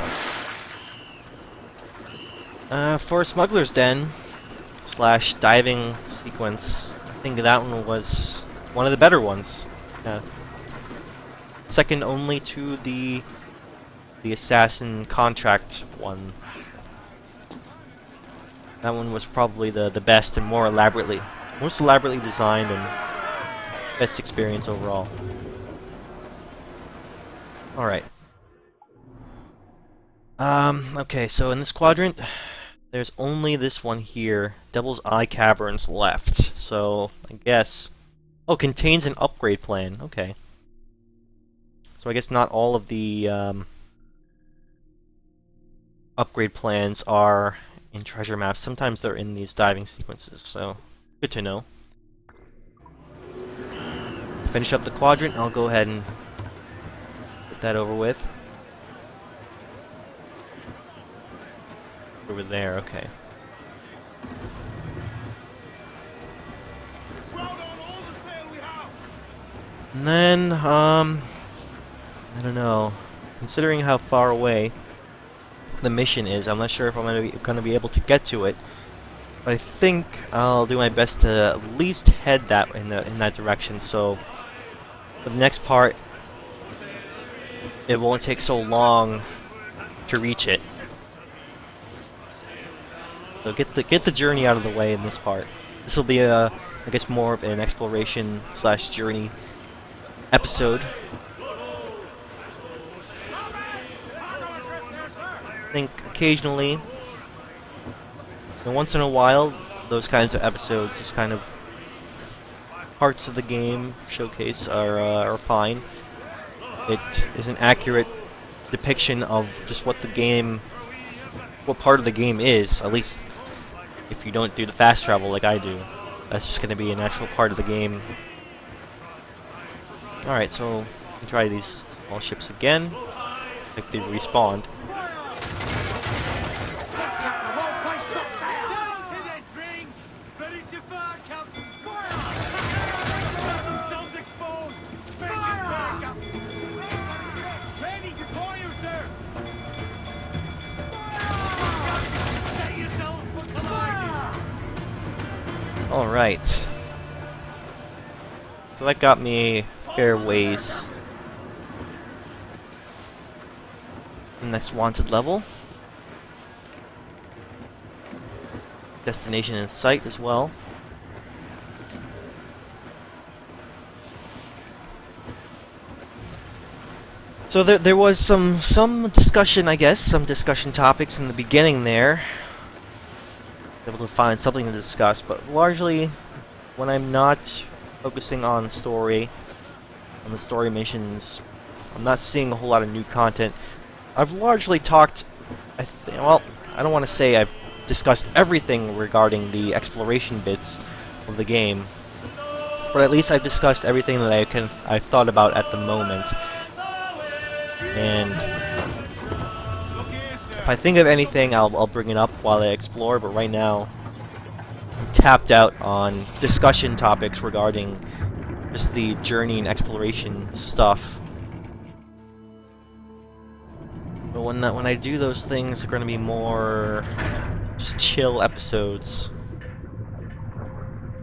For a smuggler's den slash diving sequence, I think that one was one of the better ones. Second only to the assassin contract one. That one was probably the best and most elaborately designed and best experience overall. Alright. Okay, so in this quadrant, there's only this one here, Devil's Eye Caverns, left. So, I guess... Oh, contains an upgrade plan. Okay. So I guess not all of the upgrade plans are in treasure maps. Sometimes they're in these diving sequences, so good to know. Finish up the quadrant, I'll go ahead and get that over with. Over there, okay. And then, I don't know. Considering how far away the mission is, I'm not sure if I'm gonna be able to get to it. But I think I'll do my best to at least head in that direction. So for the next part, it won't take so long to reach it. So get the journey out of the way in this part. This will be I guess more of an exploration / journey episode. I think occasionally, and once in a while, those kinds of episodes, those kind of parts of the game showcase are fine. It is an accurate depiction of just what the game, what part of the game is, at least if you don't do the fast travel like I do. That's just going to be a natural part of the game. Alright, so we try these small ships again. Like they respawned. Alright. So that got me fair ways. Next wanted level. Destination in sight as well. So there was some discussion, I guess, some discussion topics in the beginning there. Able to find something to discuss, but largely when I'm not focusing on story, on the story missions, I'm not seeing a whole lot of new content. I've largely talked, well, I don't want to say I've discussed everything regarding the exploration bits of the game, but at least I've discussed everything that I've thought about at the moment. And if I think of anything, I'll bring it up while I explore, but right now I'm tapped out on discussion topics regarding just the journey and exploration stuff. But when I do those things, they're going to be more just chill episodes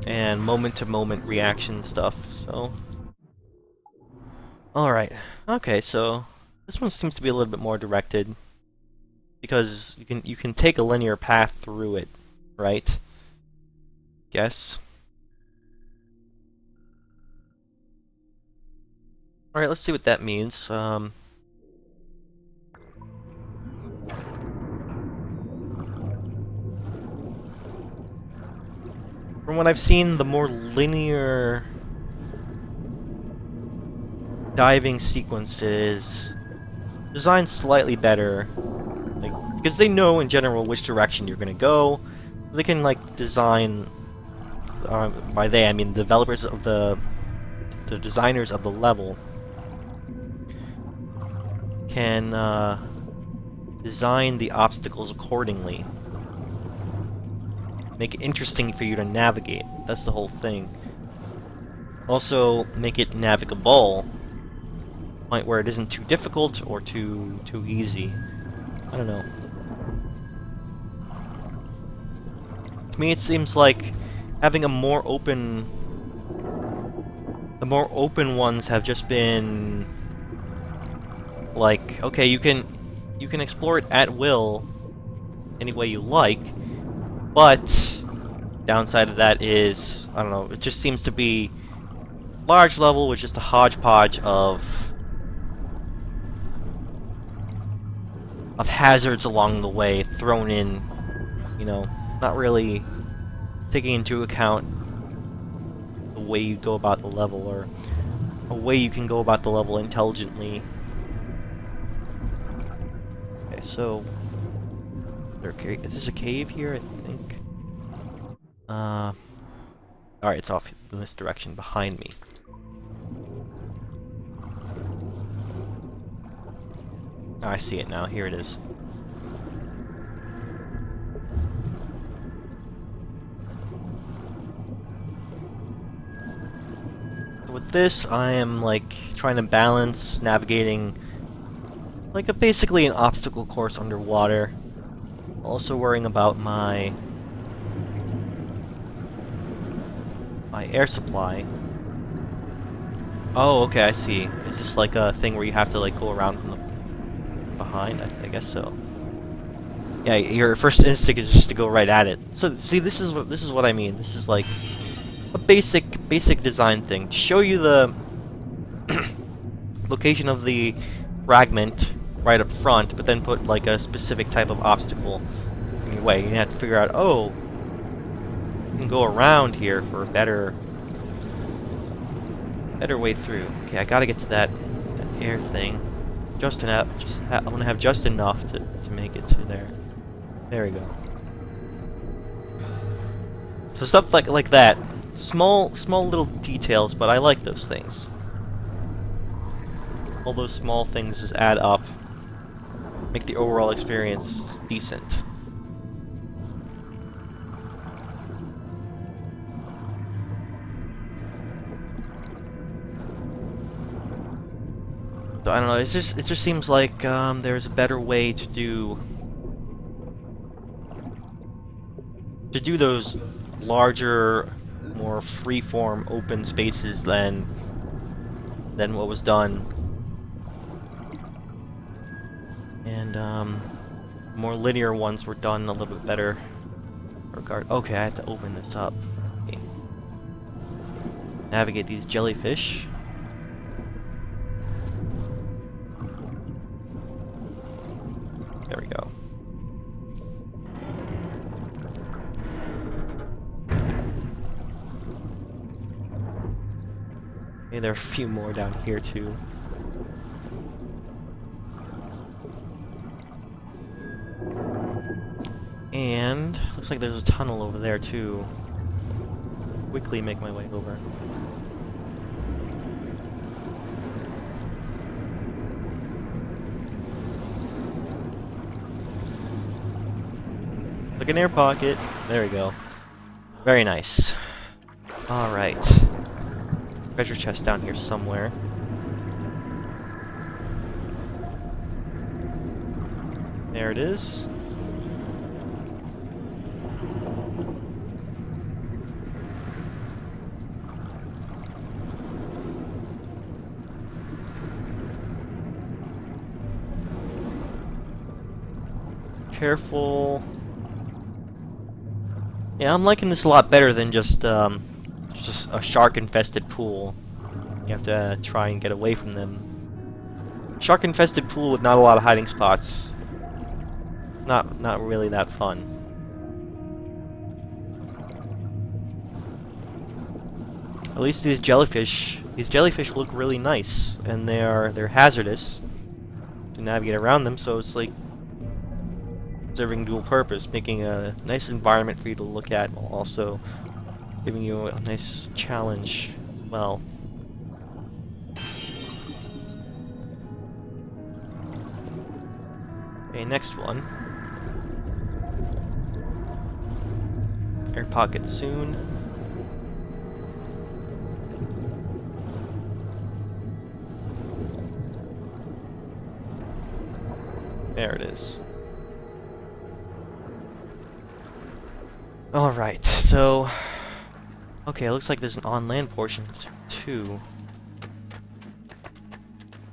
and moment-to-moment reaction stuff. So, all right, okay. So this one seems to be a little bit more directed because you can take a linear path through it, right? Yes. All right, let's see what that means. From what I've seen, the more linear diving sequences designed slightly better, like, because they know in general which direction you're gonna go. They can like design. By they, I mean the developers of the designers of the level can design the obstacles accordingly. Make it interesting for you to navigate. That's the whole thing. Also, make it navigable. Point where it isn't too difficult or too easy. I don't know. To me, it seems like having a more open. The more open ones have just been like, okay, you can explore it at will, any way you like. But downside of that is, I don't know, it just seems to be large level with just a hodgepodge of hazards along the way thrown in, you know, not really taking into account the way you go about the level or a way you can go about the level intelligently. Okay, so is this a cave here? I think. Alright, it's off in this direction behind me. Oh, I see it now. Here it is. With this, I am like trying to balance navigating like basically an obstacle course underwater. Also worrying about my air supply. Oh, okay, I see. Is this like a thing where you have to like go around from the behind? I guess so. Yeah, your first instinct is just to go right at it. So, see, this is what I mean. This is like a basic design thing. Show you the location of the fragment right up front, but then put like a specific type of obstacle in your way. You have to figure out, oh, you can go around here for a better way through. Okay, I gotta get to that air thing. I want to have just enough to make it to there. There we go. So stuff like that. Small little details, but I like those things. All those small things just add up. Make the overall experience decent. So I don't know, it just seems like there's a better way to do those larger, more free-form open spaces than what was done. And more linear ones were done a little bit better. Okay, I have to open this up. Okay. Navigate these jellyfish. There we go. Okay, there are a few more down here too. And looks like there's a tunnel over there too. Quickly make my way over. Like an air pocket. There we go. Very nice. Alright. Treasure chest down here somewhere. There it is. Careful. Yeah, I'm liking this a lot better than just a shark-infested pool. You have to try and get away from them. Shark-infested pool with not a lot of hiding spots. Not really that fun. At least these jellyfish look really nice, and they're hazardous to navigate around them. So it's like serving dual purpose, making a nice environment for you to look at, while also giving you a nice challenge as well. Okay, next one. Air pocket soon. There it is. Alright, so... Okay, it looks like there's an on-land portion too.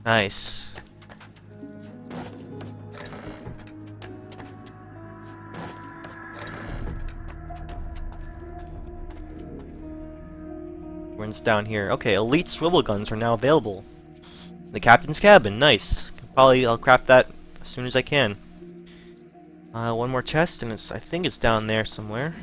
Nice. When's down here? Okay, elite swivel guns are now available. The captain's cabin, nice. I'll craft that as soon as I can. One more chest, and I think it's down there somewhere.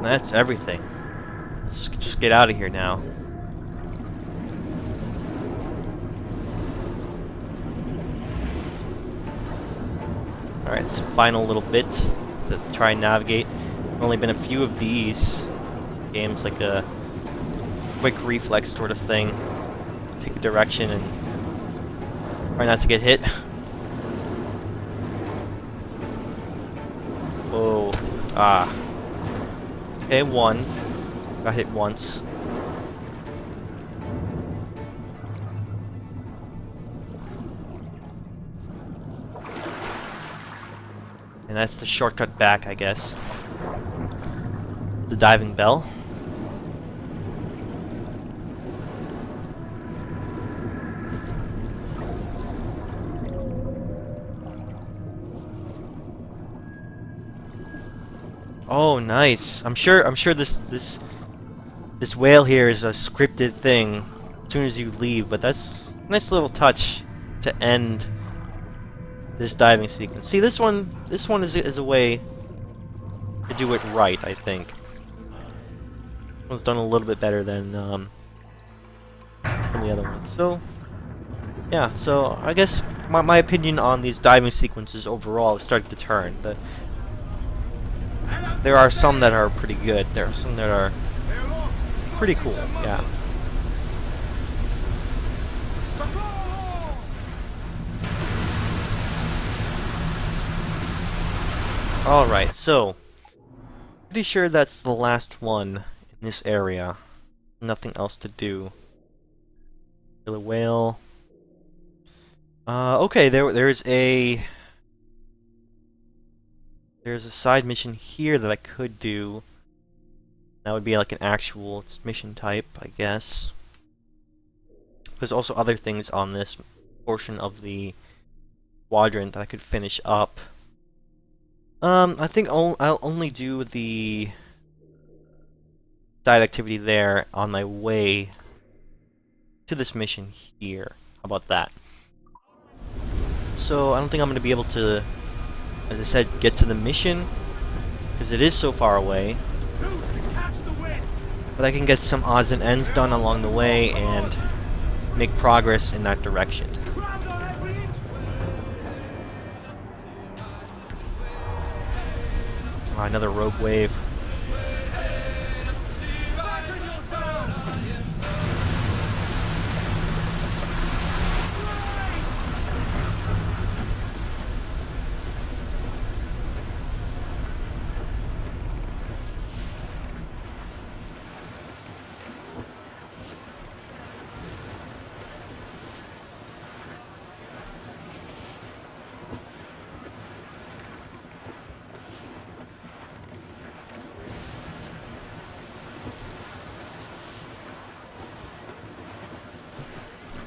That's everything. Let's just get out of here now. Alright, this final little bit to try and navigate. Only been a few of these games, like a quick reflex sort of thing. Pick a direction and try not to get hit. Whoa. Ah. Okay, one. Got hit once. And that's the shortcut back, I guess. The diving bell. Oh, nice. I'm sure this whale here is a scripted thing as soon as you leave, but that's a nice little touch to end this diving sequence. See, this one is a way to do it right, I think. This one's done a little bit better than the other ones. So, yeah, so I guess my opinion on these diving sequences overall is starting to turn. There are some that are pretty good. There are some that are pretty cool, yeah. Alright, so pretty sure that's the last one in this area. Nothing else to do. Kill a whale. Okay, there's a side mission here that I could do. That would be like an actual mission type, I guess. There's also other things on this portion of the quadrant that I could finish up. I think I'll only do the side activity there on my way to this mission here. How about that? So I don't think I'm going to be able to, as I said, get to the mission because it is so far away. But I can get some odds and ends done along the way and make progress in that direction. Oh, another rogue wave.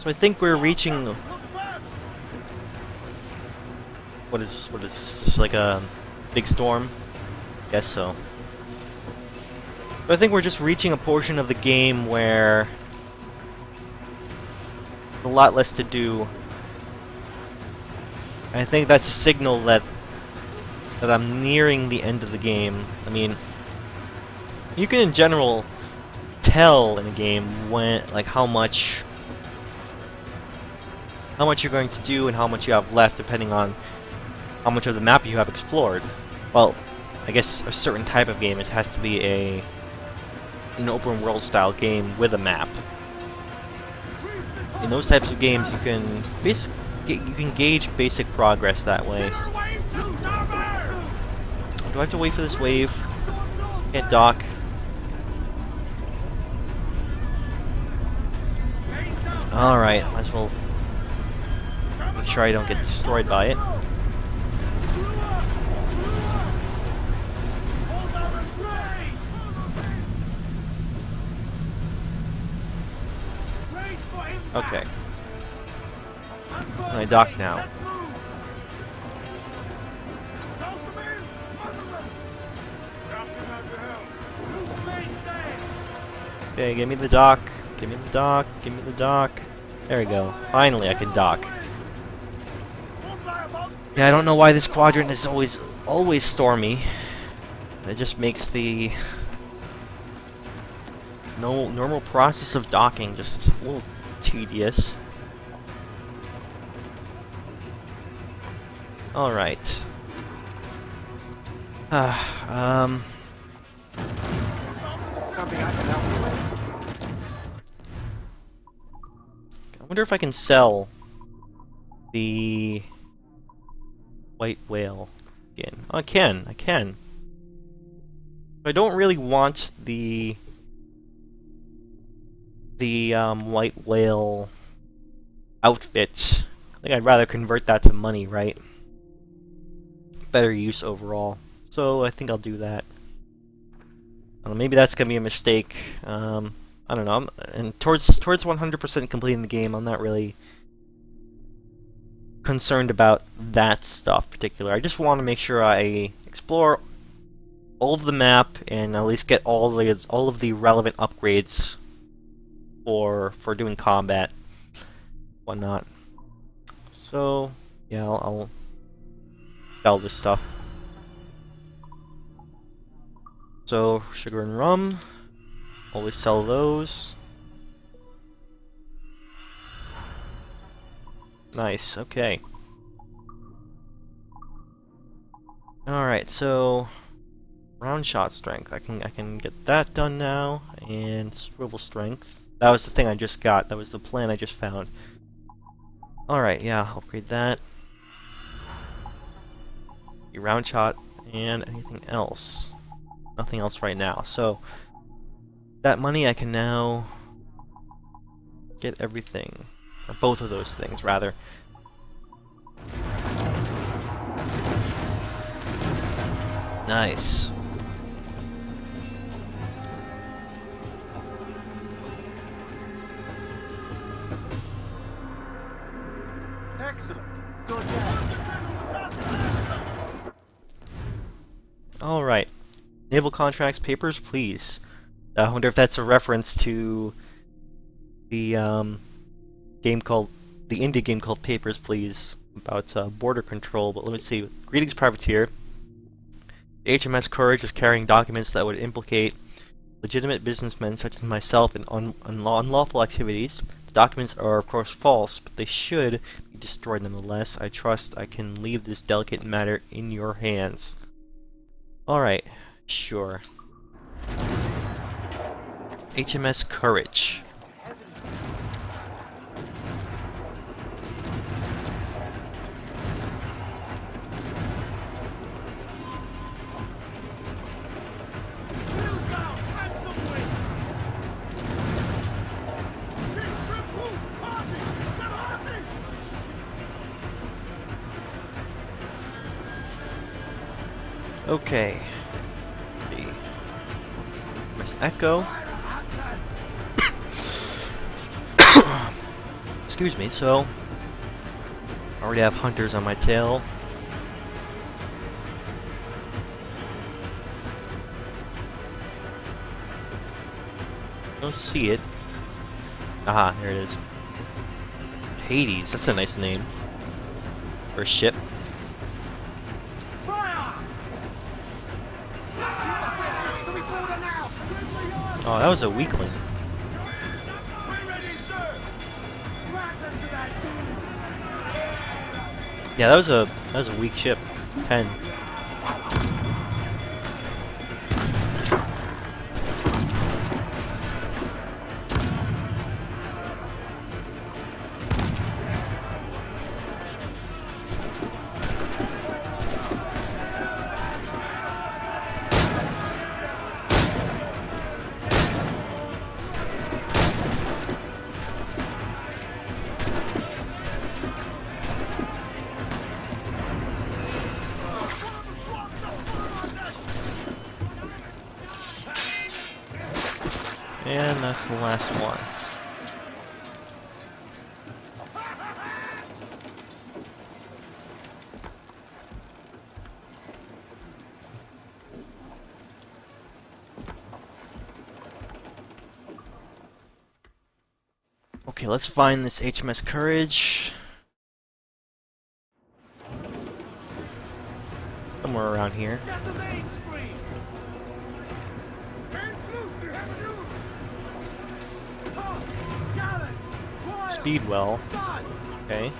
So I think we're reaching what is this, like a big storm? Guess so. But I think we're just reaching a portion of the game where there's a lot less to do. And I think that's a signal that I'm nearing the end of the game. I mean, you can in general tell in a game when, like, how much you're going to do and how much you have left, depending on how much of the map you have explored. Well, I guess a certain type of game, it has to be an open world style game with a map. In those types of games, you can gauge basic progress that way. Do I have to wait for this wave? Can't dock. Alright, might as well make sure I don't get destroyed by it. Okay. I dock now. Okay, give me the dock. Give me the dock. Give me the dock. There we go. Finally, I can dock. Yeah, I don't know why this quadrant is always stormy. It just makes the normal process of docking just a little tedious. Alright. I wonder if I can sell the white whale again. Oh, I can. But I don't really want the white whale outfit. I think I'd rather convert that to money, right? better use overall. So I think I'll do that. Maybe that's gonna be a mistake. I don't know. And towards 100% completing the game, I'm not really concerned about that stuff particular. I just want to make sure I explore all of the map and at least get all of the relevant upgrades for doing combat, whatnot. So yeah, I'll sell this stuff. So sugar and rum, always sell those. Nice. Okay. All right. So round shot strength. I can get that done now, and swivel strength. That was the thing I just got. That was the plan I just found. All right. Yeah. I'll upgrade that. Round shot and anything else. Nothing else right now. So that money I can now get everything, or both of those things rather. Nice. Excellent. Good job. All right. Naval contracts, papers, please. I wonder if that's a reference to the game called the indie game called Papers, Please, about border control. But let me see. Greetings, privateer. The HMS Courage is carrying documents that would implicate legitimate businessmen such as myself in unlawful activities. The documents are, of course, false, but they should be destroyed nonetheless. I trust I can leave this delicate matter in your hands. Alright, sure. HMS Courage. Okay. Miss Echo. Excuse me, so I already have hunters on my tail. Don't see it. Aha, there it is. Hades, that's a nice name for a ship. Oh, that was a weakling. Yeah, that was a weak ship. 10. And that's the last one. Okay, let's find this HMS Courage. Somewhere around here. Speedwell. Okay.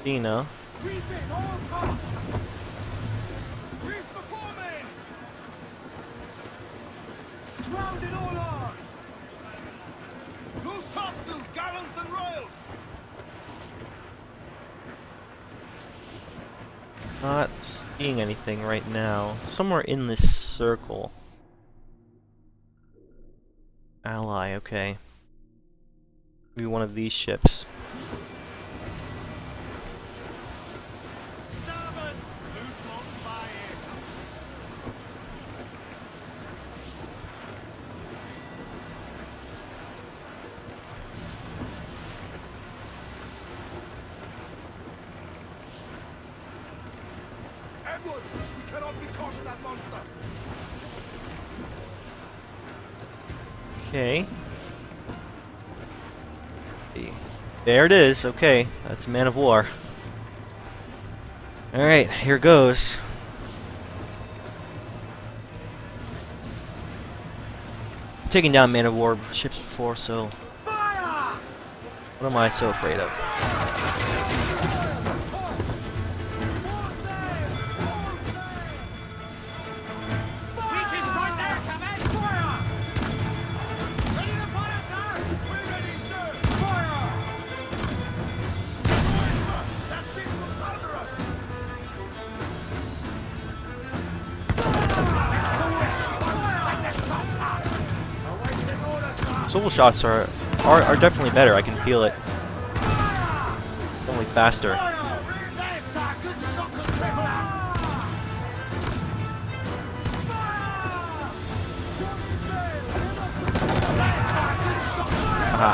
Dina. Loose topsails, gallants and royals. Not seeing anything right now. Somewhere in this circle. Ally, okay. Maybe one of these ships. Starboard! Loose lock fire! Edward, we cannot be caught in that monster. Okay. There it is, okay. That's a man of war. Alright, here goes. Taking down man of war ships before, so Fire! what am I so afraid of? Weak is right there, command! Fire! Ready to fire, sir! We're ready, sir. Fire! That beast will thunder us. Like the shots are. Awaiting orders, sir. Swivel shots are definitely better, I can feel it. It's only faster. There's sir. Good shot, good Templar. Aha.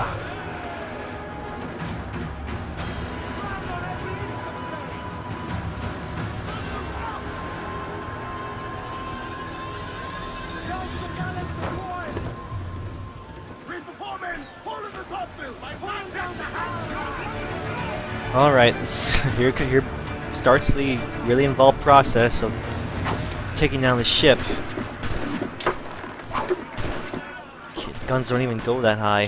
Reach before men. Hold in the topsails. Alright, here starts the really involved process of taking down the ship. The guns don't even go that high.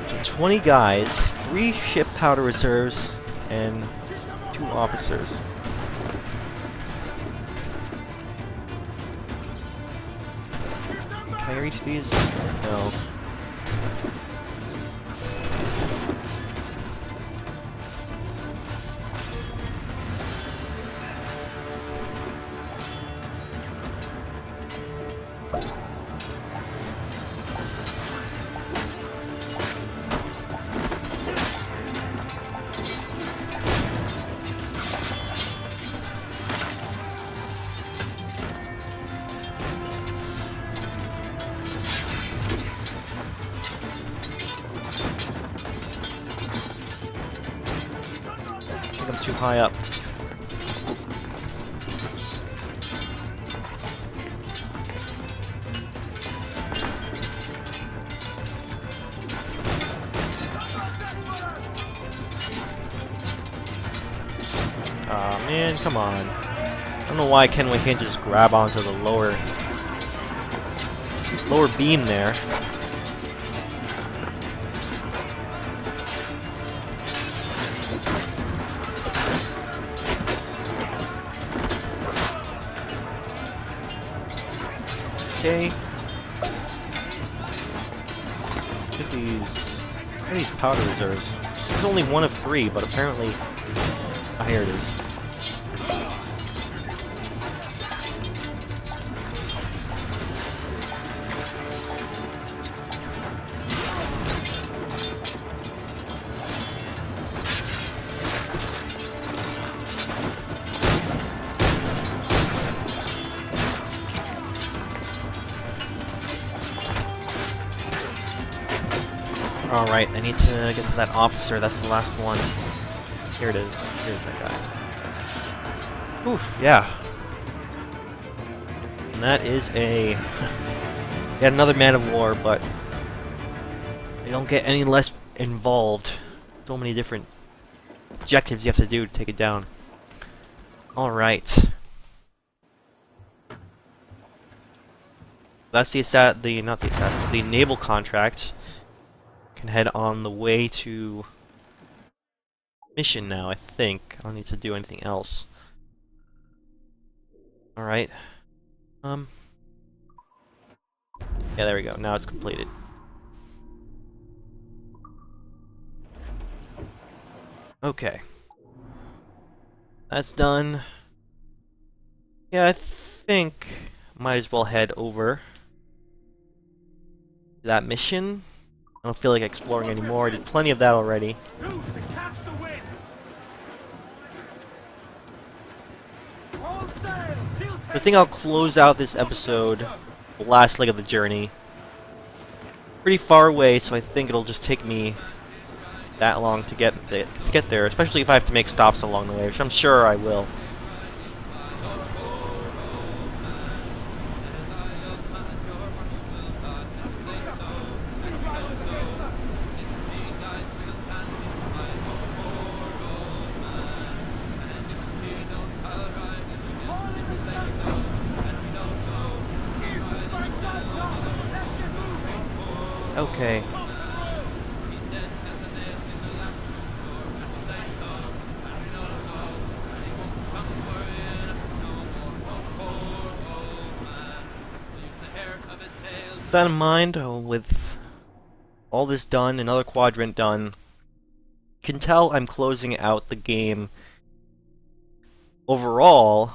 So 20 guys, 3 ship powder reserves, and 2 officers. Can I reach these? No. I think I'm too high up. Aw, man, come on. I don't know why Kenway can't just grab onto the lower beam there. Okay. Look at these powder reserves. There's only one of 3, but apparently... Ah, here it is. Alright, I need to get to that officer, that's the last one. Here it is. Here's that guy. Oof, yeah. And that is a... yet another man of war, but... they don't get any less involved. So many different objectives you have to do to take it down. Alright. That's the naval contract. Can head on the way to mission now, I think. I don't need to do anything else. Alright. Yeah, there we go. Now it's completed. Okay. That's done. Yeah, I think might as well head over to that mission. I don't feel like exploring anymore. I did plenty of that already. Loose and catch the wind. All sail. She'll I take think I'll it. close out this episode, the last leg of the journey. Pretty far away, so I think it'll just take me that long to get there, especially if I have to make stops along the way, which I'm sure I will. Okay. With that in mind, with all this done, another quadrant done, can tell I'm closing out the game overall,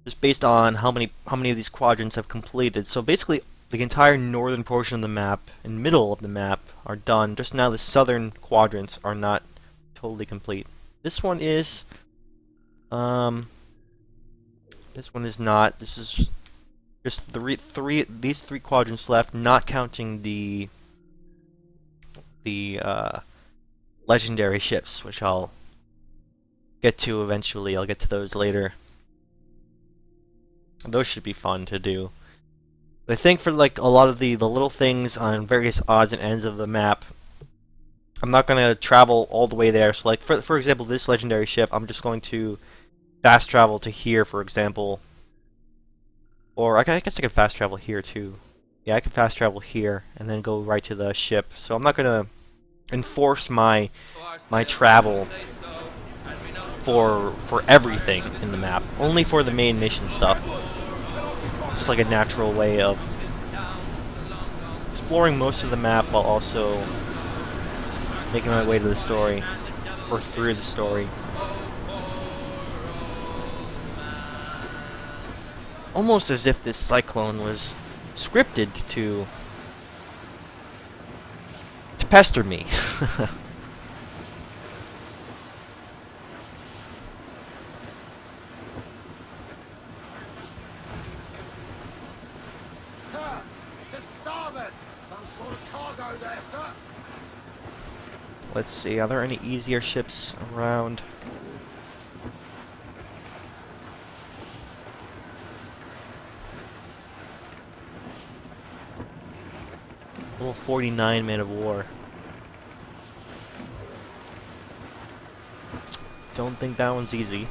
just based on how many of these quadrants I've completed. So basically, the entire northern portion of the map and middle of the map are done. Just now, the southern quadrants are not totally complete. This one is. This one is not. This is just these three quadrants left, not counting the legendary ships, which I'll get to eventually. I'll get to those later. Those should be fun to do. But I think for like a lot of the little things on various odds and ends of the map, I'm not going to travel all the way there. So like for example, this legendary ship, I'm just going to fast travel to here, for example. Or I guess I could fast travel here too. Yeah, I could fast travel here and then go right to the ship. So I'm not going to enforce my travel for everything in the map, only for the main mission stuff. Just like a natural way of exploring most of the map while also making my way to the story, or through the story. Almost as if this cyclone was scripted to pester me. Sir, to starboard. Some sort of cargo there, sir. Let's see, are there any easier ships around? Level 49 man of war. Don't think that one's easy.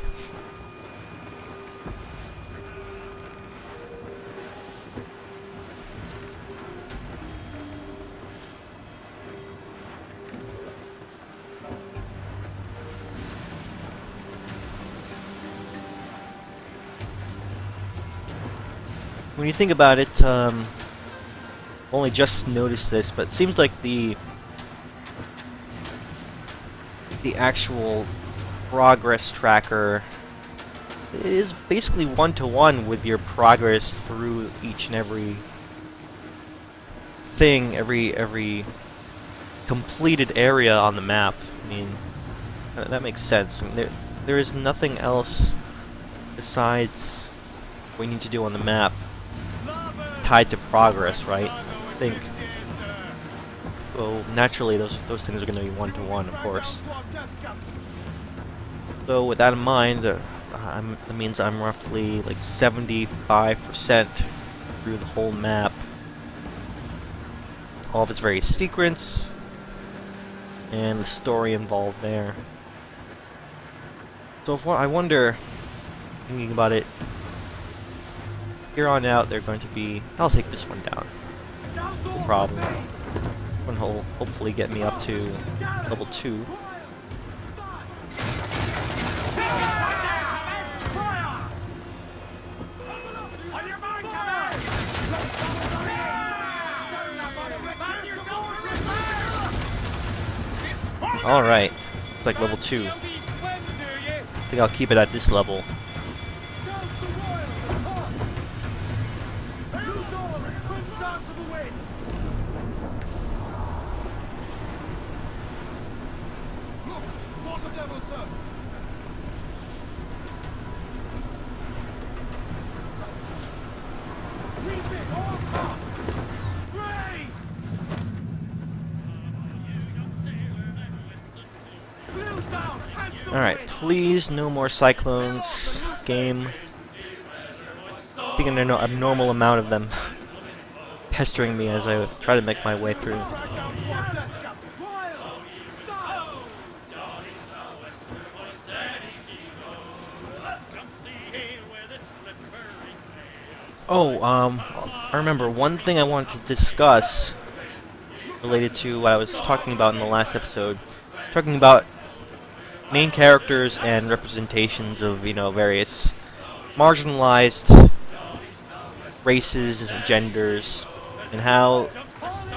When you think about it, only just noticed this, but it seems like the actual progress tracker is basically one-to-one with your progress through each and every thing, every completed area on the map. I mean, that makes sense. I mean, there is nothing else besides what we need to do on the map tied to progress, right? I think. So naturally, those things are going to be one-to-one, of course. So with that in mind, that means I'm roughly like 75% through the whole map. All of its various secrets and the story involved there. So if I wonder, thinking about it, here on out they're going to be. I'll take this one down. No problem. One will hopefully get me up to level 2. Alright. It's like level 2. I You'll be swim, do you? think I'll keep it at this level. Douse the royals and pop! Loose all and trims out to the wind! Look! Water devil, sir! Refit, all top! Race! Blues down! Cancel Alright, wind! please no more cyclones. Game. I think an abnormal amount of them pestering me as I try to make my way through. Royals! Stop! Oh, I remember one thing I wanted to discuss related to what I was talking about in the last episode. Talking about main characters and representations of, you know, various marginalized races and genders, and how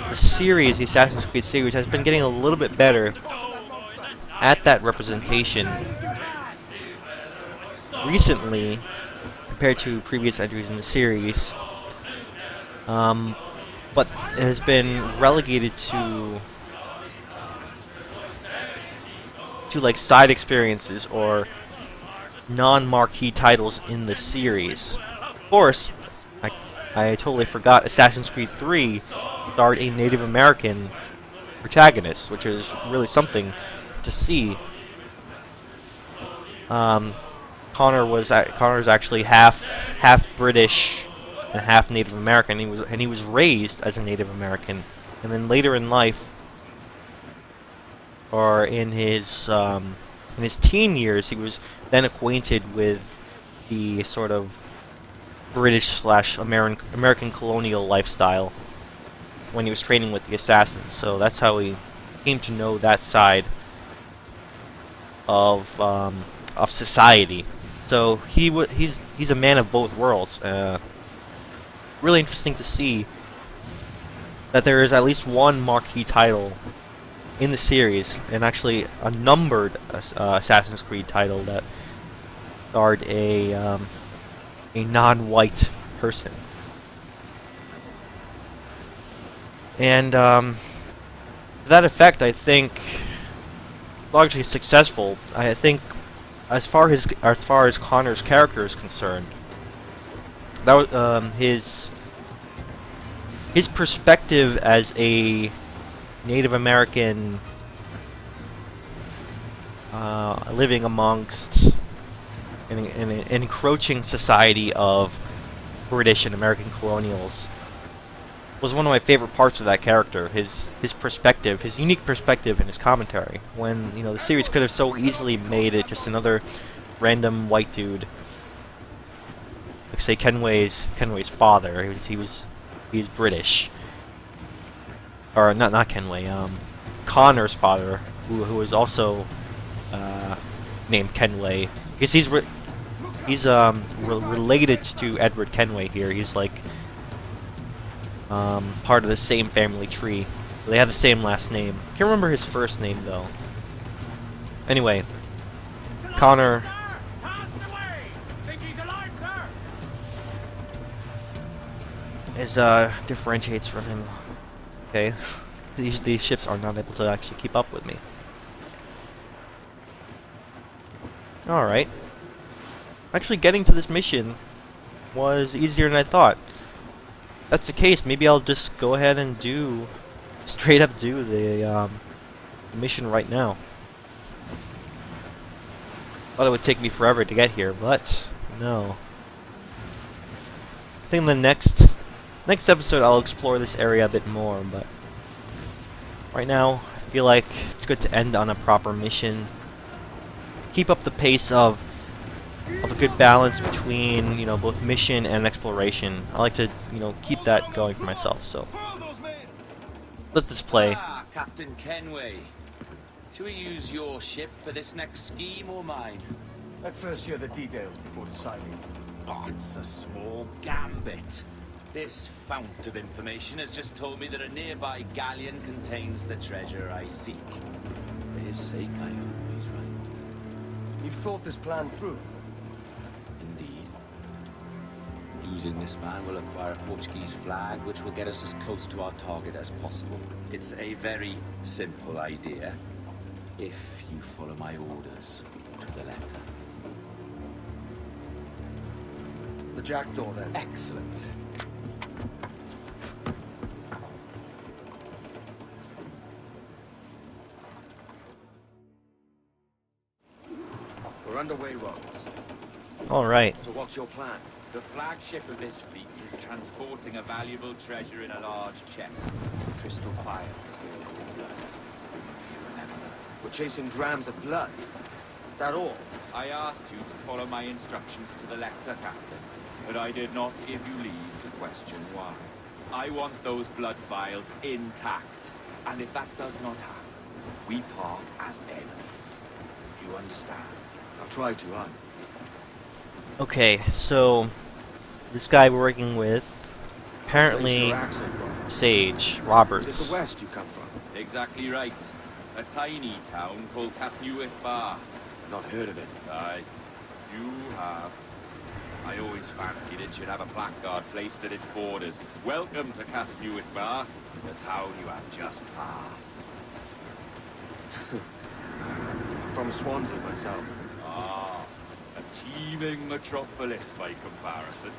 the series, the Assassin's Creed series, has been getting a little bit better at that representation recently compared to previous entries in the series, but it has been relegated to like side experiences or non-marquee titles in the series. Of course, I totally forgot Assassin's Creed 3 starred a Native American protagonist, which is really something to see. Connor's actually half British and half Native American. He was raised as a Native American, and then later in life, or in his teen years, he was then acquainted with the sort of British/American colonial lifestyle when he was training with the assassins. So that's how he came to know that side of society. So he's a man of both worlds. Really interesting to see that there is at least one marquee title in the series, and actually a numbered Assassin's Creed title that starred a non-white person. And to that effect, I think largely successful. I think as far as Connor's character is concerned, that was his perspective as a Native American living amongst an encroaching society of British and American colonials was one of my favorite parts of that character. His perspective, his unique perspective, and his commentary. When the series could have so easily made it just another random white dude, like say Kenway's father. He's British, or not Kenway. Connor's father, who was also named Kenway, because he's related to Edward Kenway here. He's like part of the same family tree. They have the same last name. Can't remember his first name though. Anyway, Connor is differentiates from him. Okay, these ships are not able to actually keep up with me. All right. Actually, getting to this mission was easier than I thought. If that's the case, maybe I'll just go ahead and straight up do the mission right now. Thought it would take me forever to get here, but no. I think in the next episode I'll explore this area a bit more, but right now I feel like it's good to end on a proper mission. Keep up the pace of a good balance between both mission and exploration. I like to keep that going for myself. So let this play. Ah, Captain Kenway. Should we use your ship for this next scheme or mine? Let's first hear the details before deciding. Oh, it's a small Gambit. This fount of information has just told me that a nearby galleon contains the treasure I seek. For his sake, I hope he's right. You've thought this plan through. Indeed. Losing this man will acquire a Portuguese flag, which will get us as close to our target as possible. It's a very simple idea, if you follow my orders to the letter. The jackdaw, then. Excellent. We're underway, Roberts. Alright. So what's your plan? The flagship of this fleet is transporting a valuable treasure in a large chest. Crystal files filled with blood. You remember? We're chasing drams of blood. Is that all? I asked you to follow my instructions to the lector, Captain, but I did not give you leave to question why. I want those blood vials intact, and if that does not happen, we part as enemies. Do you understand? I'll try to, aye. Okay, so this guy we're working with, apparently Place your accent, Roberts. Sage Is it Roberts. the west you come from? Exactly right. A tiny town called Bar. Not heard of it. Aye, you have. I always fancied it should have a placard placed at its borders. Welcome to Bar, the town you have just passed. From Swansea, myself. Ah, a teeming metropolis by comparison.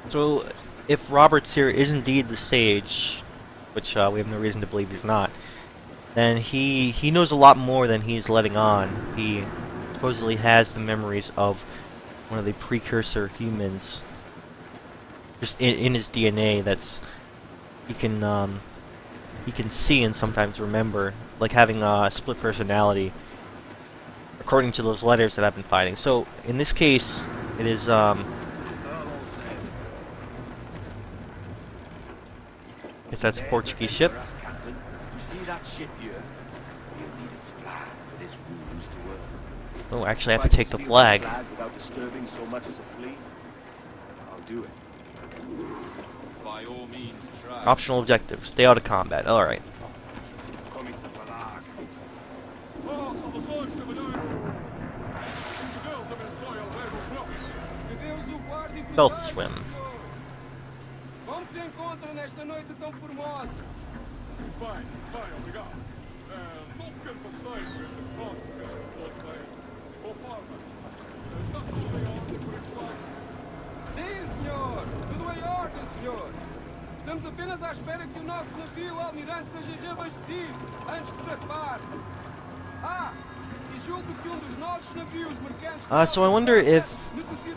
So, if Roberts here is indeed the Sage, which we have no reason to believe he's not, then he knows a lot more than he's letting on. He supposedly has the memories of one of the precursor humans just in his DNA that's he can see and sometimes remember, like having a split personality, according to those letters that I've been finding. So in this case, it is if that's a Portuguese ship. Captain, you see that ship here? We'll need its flag for this ruse to work. Oh, actually, I have to take the flag. Without disturbing so much as a flea? I'll do it. By all means, try. Optional objective: stay out of combat. All right. Stealth swim. Como se encontra nesta noite tão formosa? Bem, obrigado. Só um pequeno passeio entre frente e os outros. Boa forma. Está tudo em ordem por este lado? Sim, senhor. Tudo em ordem, senhor. Estamos apenas à espera que o nosso navio almirante seja reabastecido antes de zarpar. E julgo que dos nossos navios mercantes... So I wonder if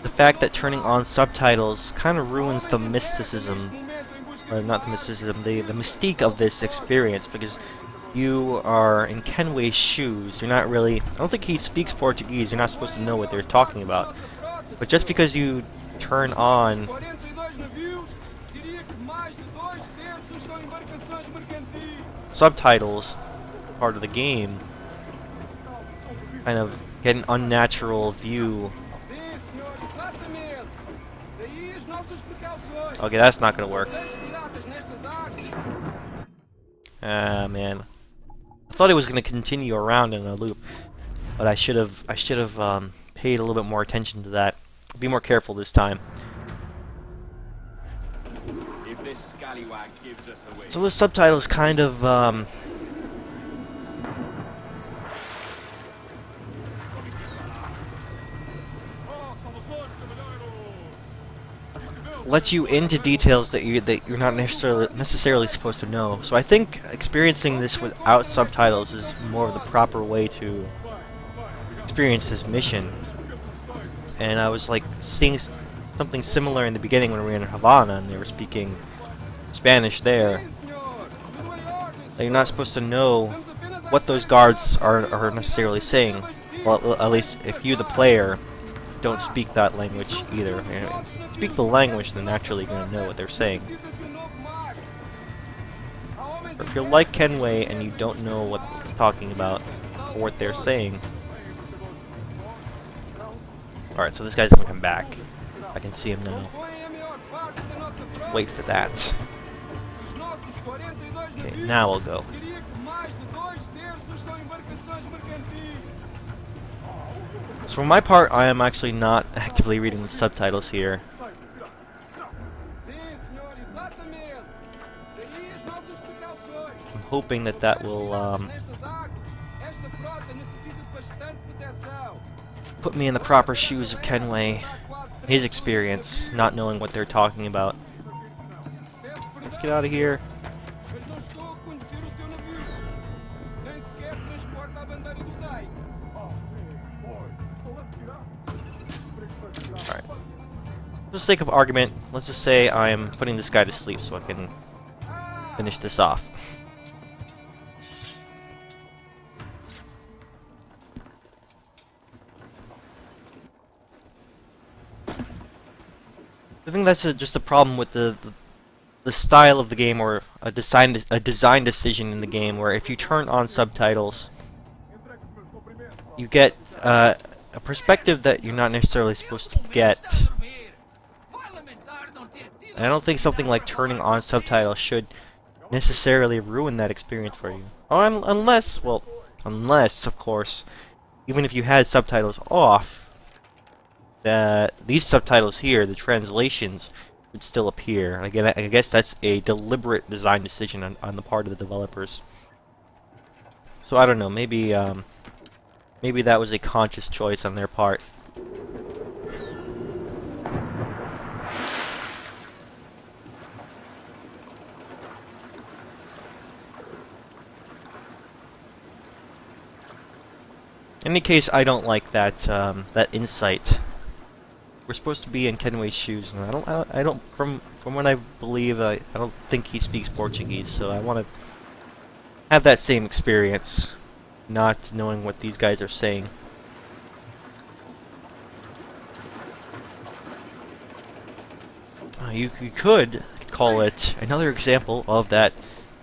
the fact that turning on subtitles kind of ruins the mysticism, or not the mysticism, the mystique of this experience, because you are in Kenway's shoes. You're not really... I don't think he speaks Portuguese. You're not supposed to know what they're talking about. But just because you turn on subtitles, part of the game, kind of get an unnatural view. Okay, that's not gonna work. Ah, man. I thought it was gonna continue around in a loop, but I should have paid a little bit more attention to that. Be more careful this time. If this scallywag gives us away. So those subtitles kind of let you into details that you're not necessarily supposed to know. So I think experiencing this without subtitles is more of the proper way to experience this mission. And I was like seeing something similar in the beginning when we were in Havana and they were speaking Spanish there. You're not supposed to know what those guards are necessarily saying. Well, at least if you, the player, don't speak that language either. Speak the language, then naturally you're going to know what they're saying. But if you're like Kenway and you don't know what it's talking about or what they're saying... Alright, so this guy's going to come back. I can see him now. Wait for that. Okay, now we'll go. So for my part, I am actually not actively reading the subtitles here. Sim, senhor, exatamente. Daí as nossas precauções. I'm hoping that that will Nestas águas, esta frota necessita de bastante proteção. put me in the proper shoes of Kenway, his experience, not knowing what they're talking about. Let's get out of here. Mas não estou a conhecer o seu navio. Nem sequer transporta a bandeira do rei. Alright. For the sake of argument, let's just say I'm putting this guy to sleep so I can finish this off. I think that's just a problem with the style of the game, or a design decision in the game, where if you turn on subtitles, you get a perspective that you're not necessarily supposed to get. And I don't think something like turning on subtitles should necessarily ruin that experience for you. Unless, of course, even if you had subtitles off, that these subtitles here, the translations, would still appear. And again, I guess that's a deliberate design decision on the part of the developers. So I don't know, maybe maybe that was a conscious choice on their part. In any case, I don't like that that insight. We're supposed to be in Kenway's shoes, and I don't from what I believe, I don't think he speaks Portuguese, so I want to have that same experience, not knowing what these guys are saying. You could call it another example of that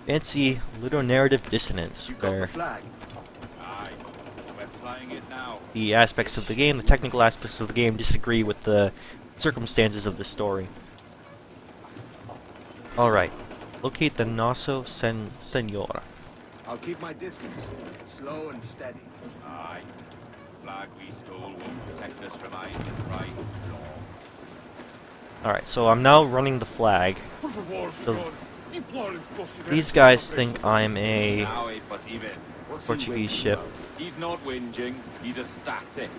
fancy ludonarrative dissonance, where Aye, we're flying it now. the aspects of the game, the technical aspects of the game, disagree with the circumstances of the story. Alright. Locate the Naso Senora. I'll keep my distance, slow and steady. Aye. Flag we stole won't protect us from eyes that pry. Flaw. Alright, so I'm now running the flag. Por favor, So senhor. Imploro-lhe que considere these guys think I'm a Now it was even. What's he Portuguese waiting ship. about? He's not whinging, he's a static.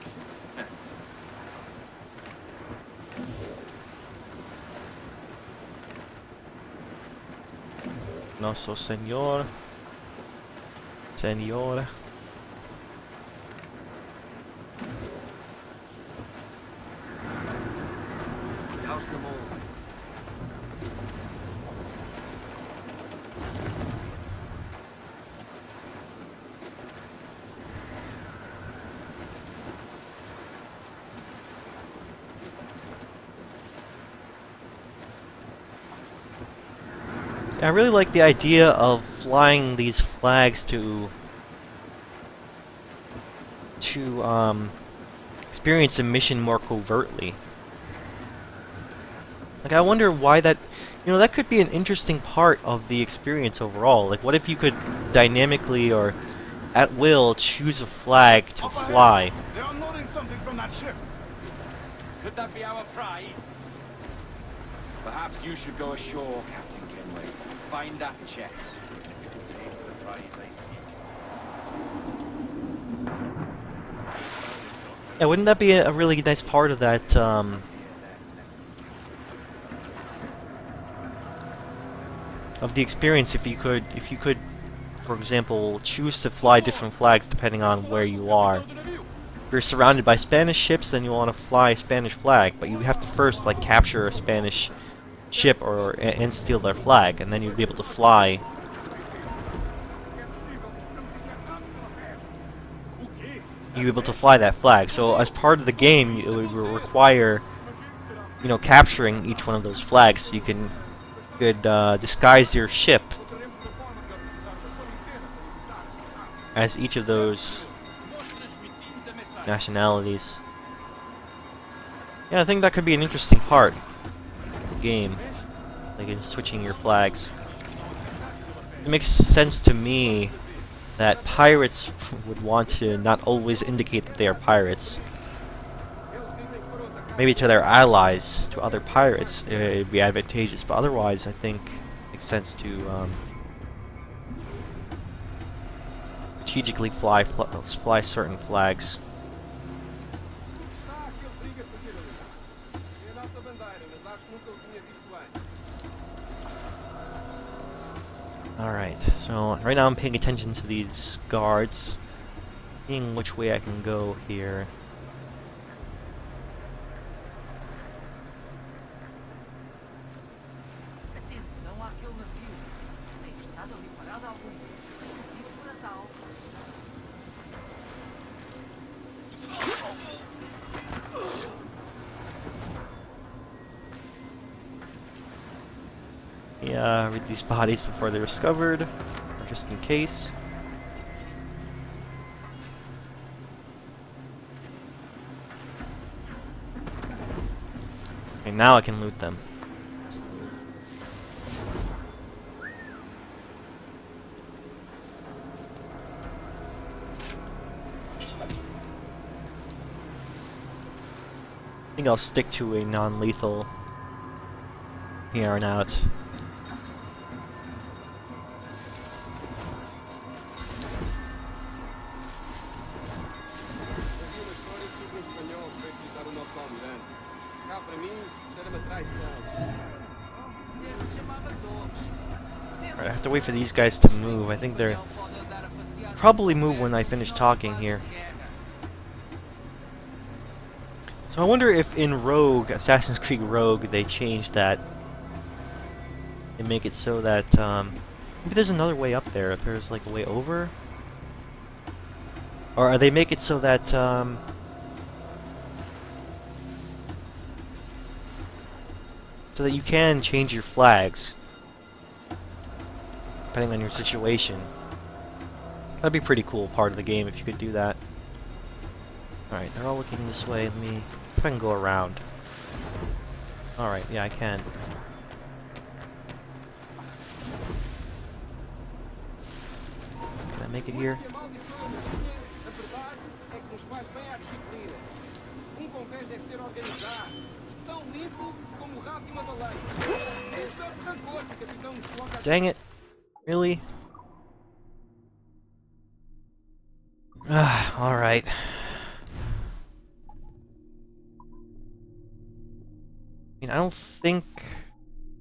Naso Senora. Senora. Douse them all. I really like the idea of flying these flags to experience a mission more covertly. Like, I wonder why that, that could be an interesting part of the experience overall. Like, what if you could dynamically or at will choose a flag to Up ahead. fly? They're unloading something from that ship. Could that be our prize? Perhaps you should go ashore, Captain Kenway. Find that chest. It contains the prize I seek. Yeah, wouldn't that be a really nice part of that, of the experience if you could, for example, choose to fly different flags depending on where you are. If you're surrounded by Spanish ships, then you want to fly a Spanish flag, but you have to first, like, capture a Spanish ship and steal their flag, and then you'd be able to fly. You'd be able to fly that flag. So as part of the game, it would require, capturing each one of those flags so you could disguise your ship as each of those nationalities. Yeah, I think that could be an interesting part of the game, like switching your flags. It makes sense to me that pirates would want to not always indicate that they are pirates. maybe to their allies, to other pirates, it'd be advantageous. But otherwise, I think it makes sense to strategically fly certain flags. Está aquele briga fazer ali. É a nossa bandeira, mas acho que nunca o tinha visto antes. Alright, so right now I'm paying attention to these guards, seeing which way I can go here. Atenção àquele navio. Tem estado ali parado há algum tempo. Motivo para tal. Yeah, read these bodies before they're discovered, or just in case. Okay, now I can loot them. I think I'll stick to a non-lethal here on out. Havia uma história sobre um espanhol que veio visitar o nosso almirante. Cá para mim, era uma traição. Ele se chamava Torres. Alright, I have to wait for these guys to move. I think they're probably move when I finish talking here. So I wonder if in Rogue, Assassin's Creed Rogue, they changed that. They make it so that, maybe there's another way up there, if there's like a way over? Or they make it so that, so that you can change your flags, depending on your situation. That'd be a pretty cool part of the game if you could do that. Alright, they're all looking this way. Let me see if I can go around. Alright, yeah, I can. Can I make it here? E a maldição da cozinha, a verdade é que nos faz bem à disciplina. Convés deve ser organizado. Tão limpo como o rato e uma baleia. Isso é o rancor que o capitão nos coloca a... Dang it. Really? Alright. I mean, I don't think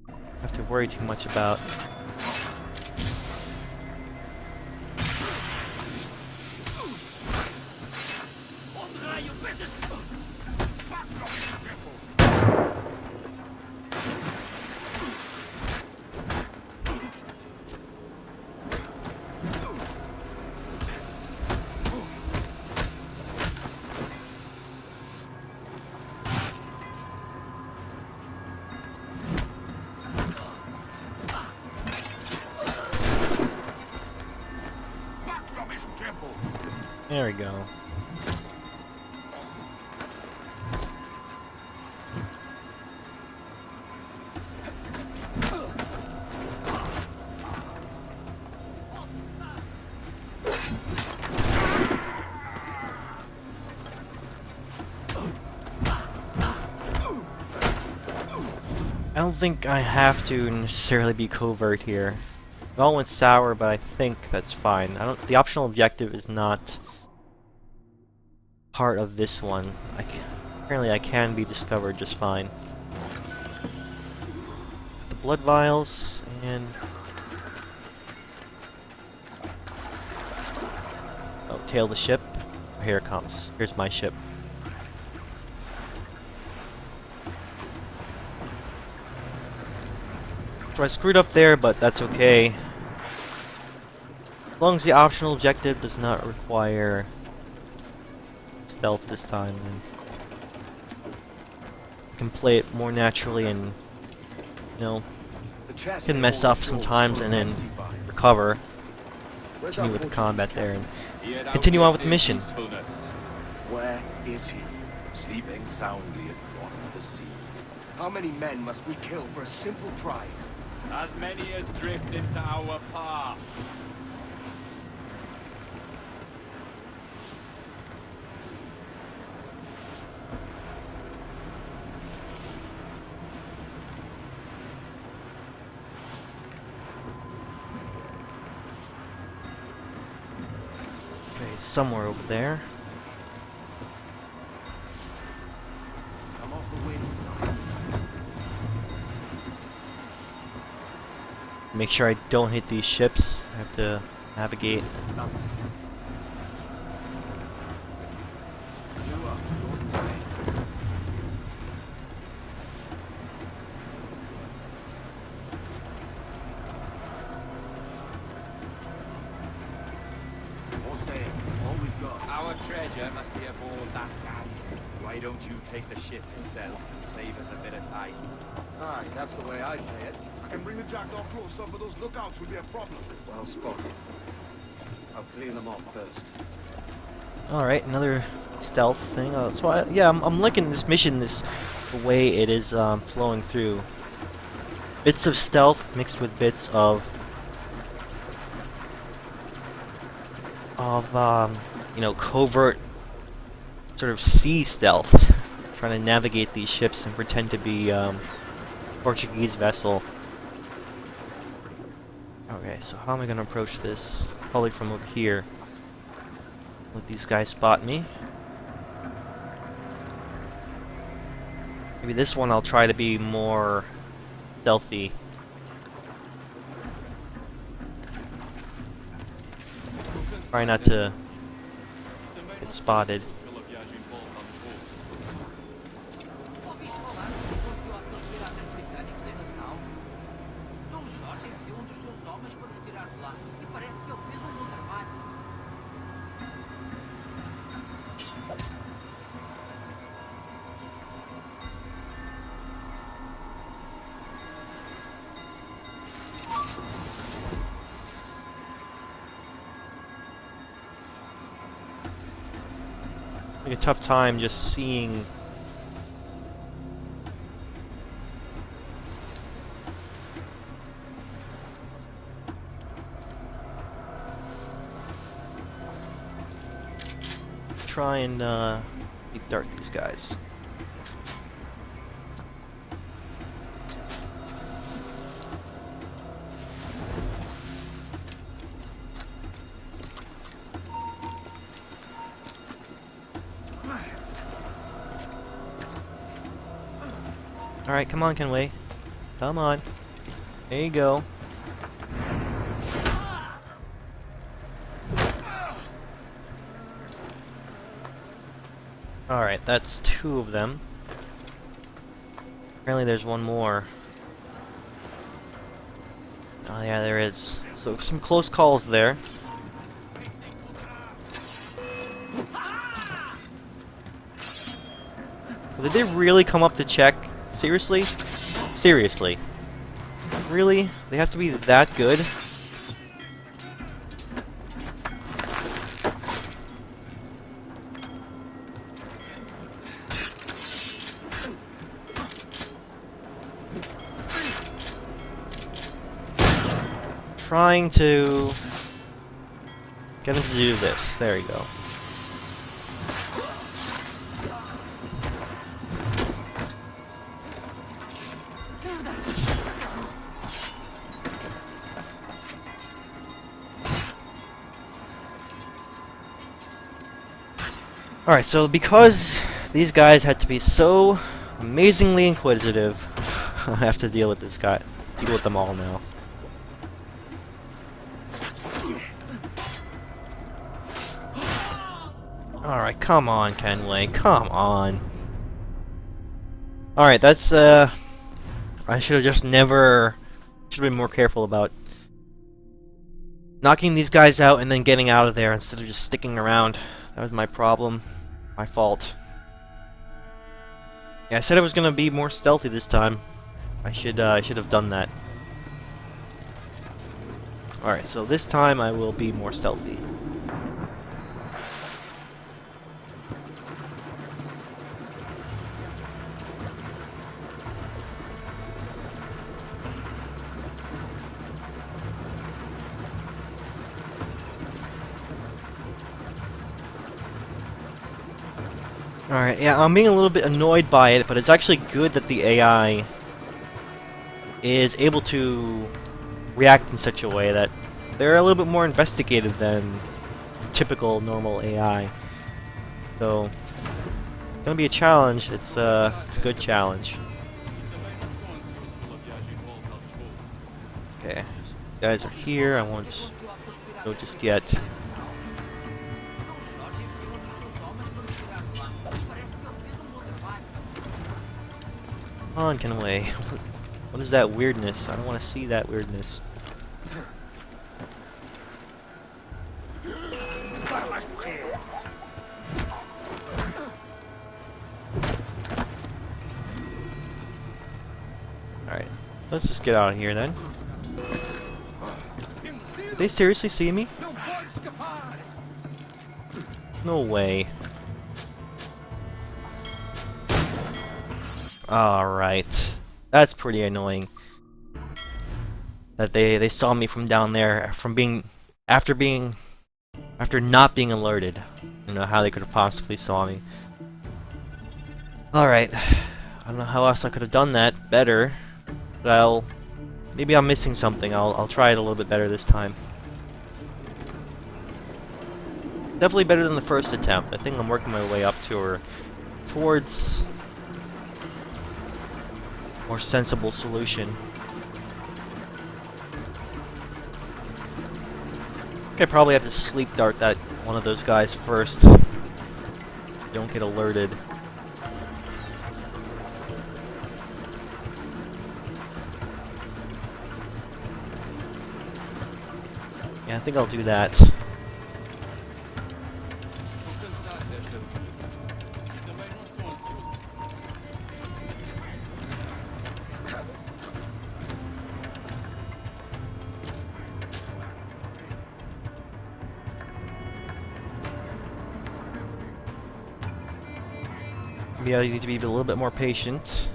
I have to worry too much about... There we go. I don't think I have to necessarily be covert here. It all went sour, but I think that's fine. The optional objective is not part of this one. Apparently I can be discovered just fine. The blood vials, and... oh, tail the ship. Here it comes. Here's my ship. So I screwed up there, but that's okay. As long as the optional objective does not require stealth this time, then I can play it more naturally and, you know, can mess up sometimes and then recover, continue with the combat there, and continue on with the mission. Where is he? Sleeping soundly at the bottom of the sea. How many men must we kill for a simple prize? As many as drift into our path. Okay, somewhere over there. Come off the wind, son. Make sure I don't hit these ships. I have to navigate. Stunts. You up, short and steady. What's there? All we've got. Our treasure must be aboard that galley. Why don't you take the ship itself and save us a bit of time? Aye, that's the way I'd play it. I can bring the jackdaw closer, but those lookouts will be a problem. Well spotted. I'll clear them off first. Alright, another stealth thing. That's why, yeah, I'm liking this mission, the way it is flowing through. Bits of stealth mixed with bits of you know, covert sort of sea stealth. Trying to navigate these ships and pretend to be Portuguese vessel. Okay, so how am I gonna approach this? Probably from over here. Let these guys spot me. Maybe this one I'll try to be more stealthy. Try not to get spotted. Ouviste falar que encontrou aqueles piratas britânicos em Nassau? Dom Jorge enviou um dos seus homens para os tirar de lá. E parece que ele fez um bom trabalho. Like a tough time just seeing try and beat dart these guys. Alright, come on, Kenway. Come on. There you go. Alright, that's 2 of them. Apparently there's one more. Oh yeah, there is. So some close calls there. Did they really come up to check? Seriously? Seriously? Really? They have to be that good? Trying to get him to do this. There you go. Alright, so because these guys had to be so amazingly inquisitive, I have to deal with this guy. Deal with them all now. Alright, come on, Kenway, come on. Alright, that's, I should have just never... should have been more careful about knocking these guys out and then getting out of there instead of just sticking around. That was my problem. My fault. Yeah, I said I was gonna be more stealthy this time. I should have done that. Alright, so this time I will be more stealthy. Alright, yeah, I'm being a little bit annoyed by it, but it's actually good that the AI is able to react in such a way that they're a little bit more investigative than typical normal AI. So it's gonna be a challenge. It's a good challenge. Okay, so you guys are here. I won't go just yet. Não, Jorge enviou um dos seus homens para nos tirar de lá. Parece que ele fez bom trabalho. Come on, Kenway. What is that weirdness? I don't want to see that weirdness. Alright, let's just get out of here then. Did they seriously see me? Não pode escapar! No way. Alright. That's pretty annoying. That they saw me from down there, after not being alerted. I don't know how they could have possibly saw me. Alright. I don't know how else I could have done that better. But maybe I'm missing something. I'll try it a little bit better this time. Definitely better than the first attempt. I think I'm working my way up towards a more sensible solution. I think I probably have to sleep dart that one of those guys first. Don't get alerted. Yeah, I think I'll do that. Maybe I need to be a little bit more patient.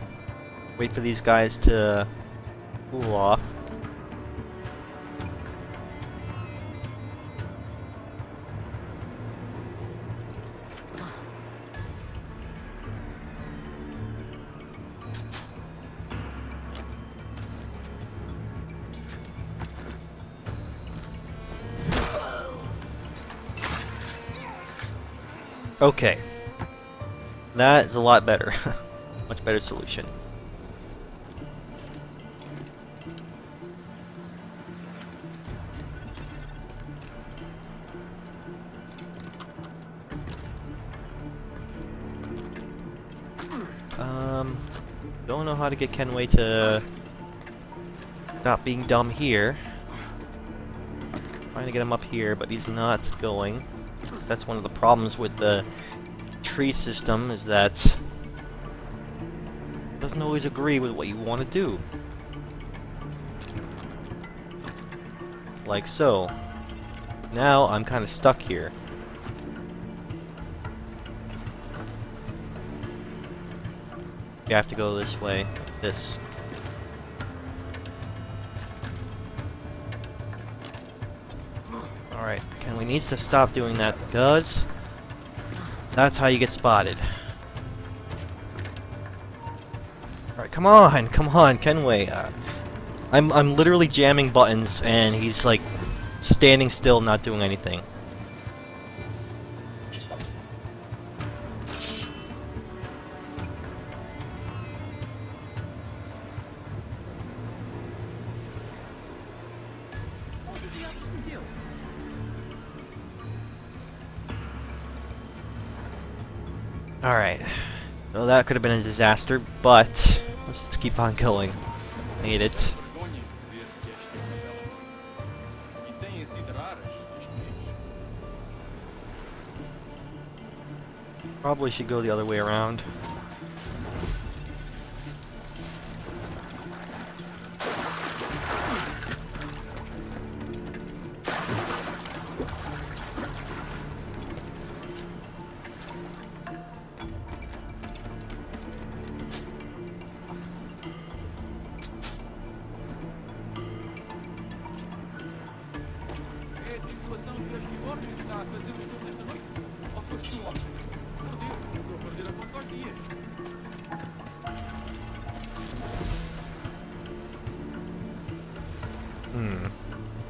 Wait for these guys to cool off. Okay. That is a lot better. Much better solution. Don't know how to get Kenway to stop being dumb here. Trying to get him up here, but he's not going. That's one of the problems with the tree system, is that it doesn't always agree with what you want to do. Like so. Now I'm kind of stuck here. You have to go this way, like this. Alright, Kenway needs to stop doing that because that's how you get spotted. Alright, come on, Kenway. I'm literally jamming buttons and he's like standing still, not doing anything. Alright, so that could have been a disaster, but let's just keep on going. Made it. Probably should go the other way around.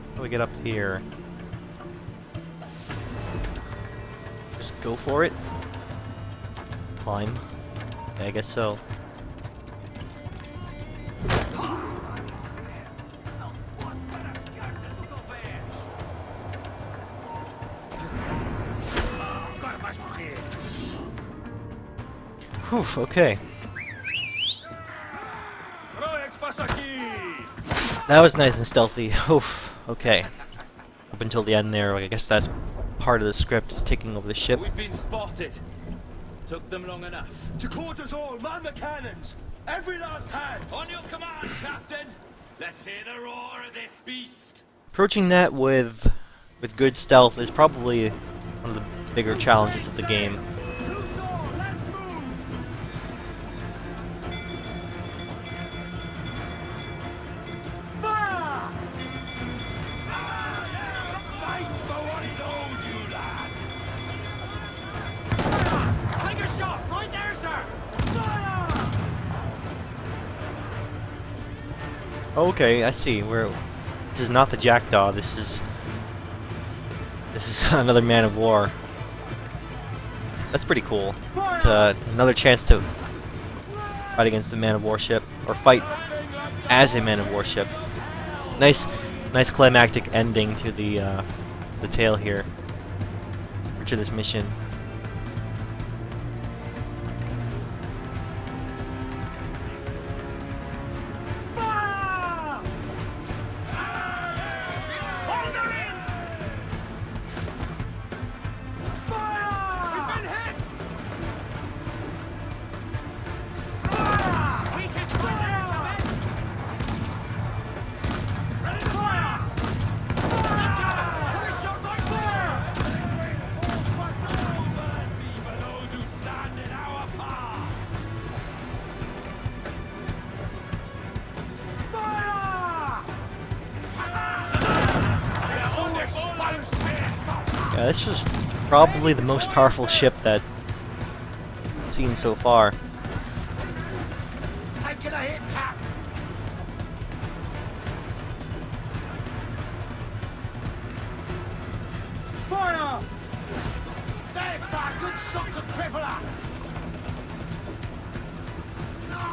How do we get up here? Just go for it. Climb. Yeah, I guess so. Whew, okay. That was nice and stealthy. Oof, okay. Up until the end there, I guess that's part of the script, is taking over the ship. We've been spotted. Took them long enough. To quarters all, man the cannons! Every last hand! On your command, Captain! Let's hear the roar of this beast! Approaching that with good stealth is probably one of the bigger challenges of the game. Okay, I see. This is not the Jackdaw. This is another man of war. That's pretty cool. Another chance to fight against the man of war ship, or fight as a man of war ship. Nice climactic ending to the tale here, or to this mission. Yeah, this was probably the most powerful ship that I've seen so far. Taking a hit, Cap! Fire! There's a good shot to cripple her! No!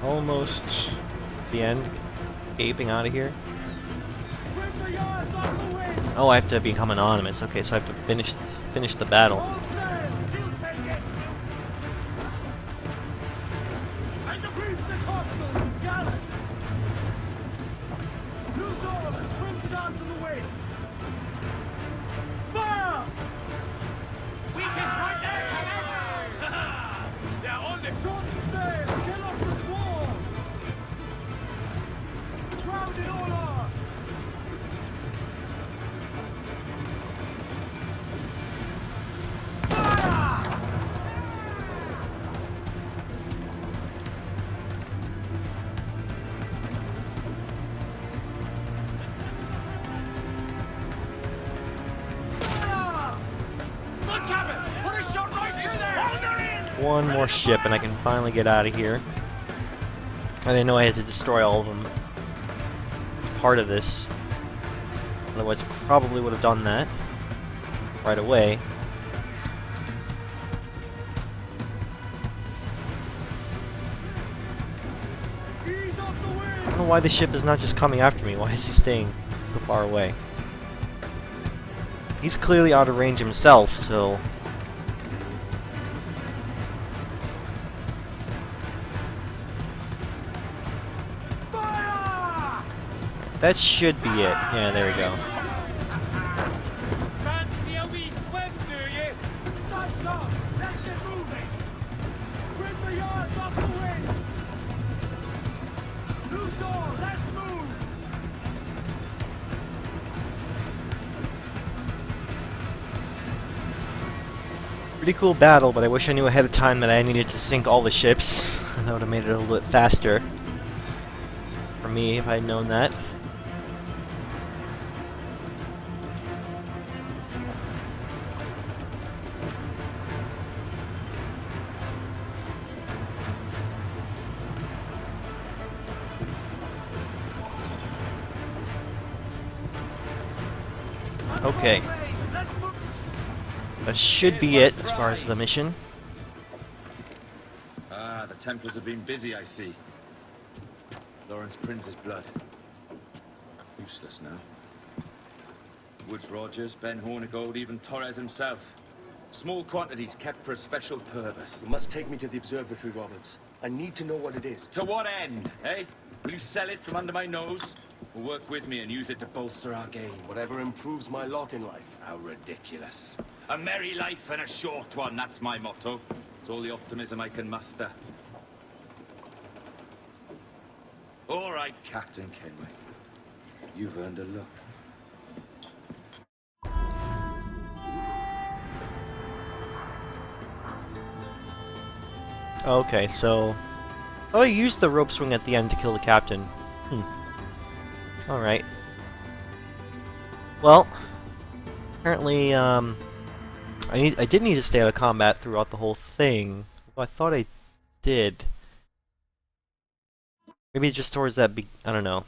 No! Almost the end. Escaping out of here. Oh, I have to become anonymous. Okay, so I have to finish the battle. One more ship and I can finally get out of here. I didn't know I had to destroy all of them. It's part of this. Otherwise I probably would have done that right away. I don't know why the ship is not just coming after me. Why is he staying so far away? He's clearly out of range himself, so... That should be it. Yeah, there we go. Fancy a wee swim, do you? Time's up! Let's get moving! Bring the yards off the wind! Loose all! Let's move! Pretty cool battle, but I wish I knew ahead of time that I needed to sink all the ships. That would have made it a little bit faster for me if I had known that. Okay. That should be it as far as the mission. Ah, the Templars have been busy, I see. Lawrence Prince's blood. Useless now. Woods Rogers, Ben Hornigold, even Torres himself. Small quantities kept for a special purpose. You must take me to the Observatory, Roberts. I need to know what it is. To what end, eh? Will you sell it from under my nose? Or work with me and use it to bolster our game? Whatever improves my lot in life. How ridiculous. A merry life and a short one, that's my motto. It's all the optimism I can muster. All right, Captain Kenway. You've earned a look. Okay, so I used the rope swing at the end to kill the captain. Alright. Well, apparently, I did need to stay out of combat throughout the whole thing. Well, I thought I did. Maybe just towards that I don't know.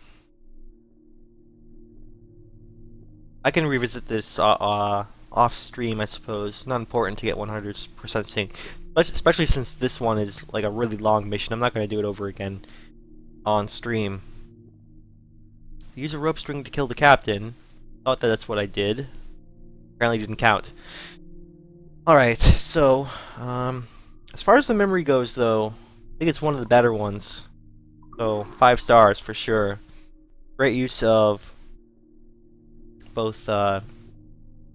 I can revisit this off stream, I suppose. Not important to get 100% sync. Especially since this one is like a really long mission. I'm not going to do it over again on stream. Use a rope string to kill the captain. Thought that that's what I did. Apparently didn't count. Alright, so as far as the memory goes though, I think it's one of the better ones. So 5 stars for sure. Great use of both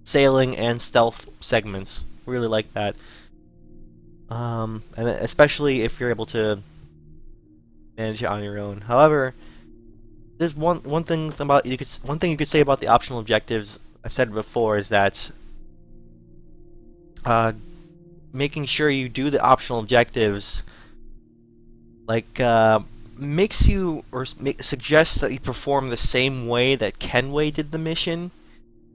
sailing and stealth segments. Really like that. And especially if you're able to manage it on your own. However, there's one thing you could say about the optional objectives. I've said it before, is that making sure you do the optional objectives makes you suggests that you perform the same way that Kenway did the mission.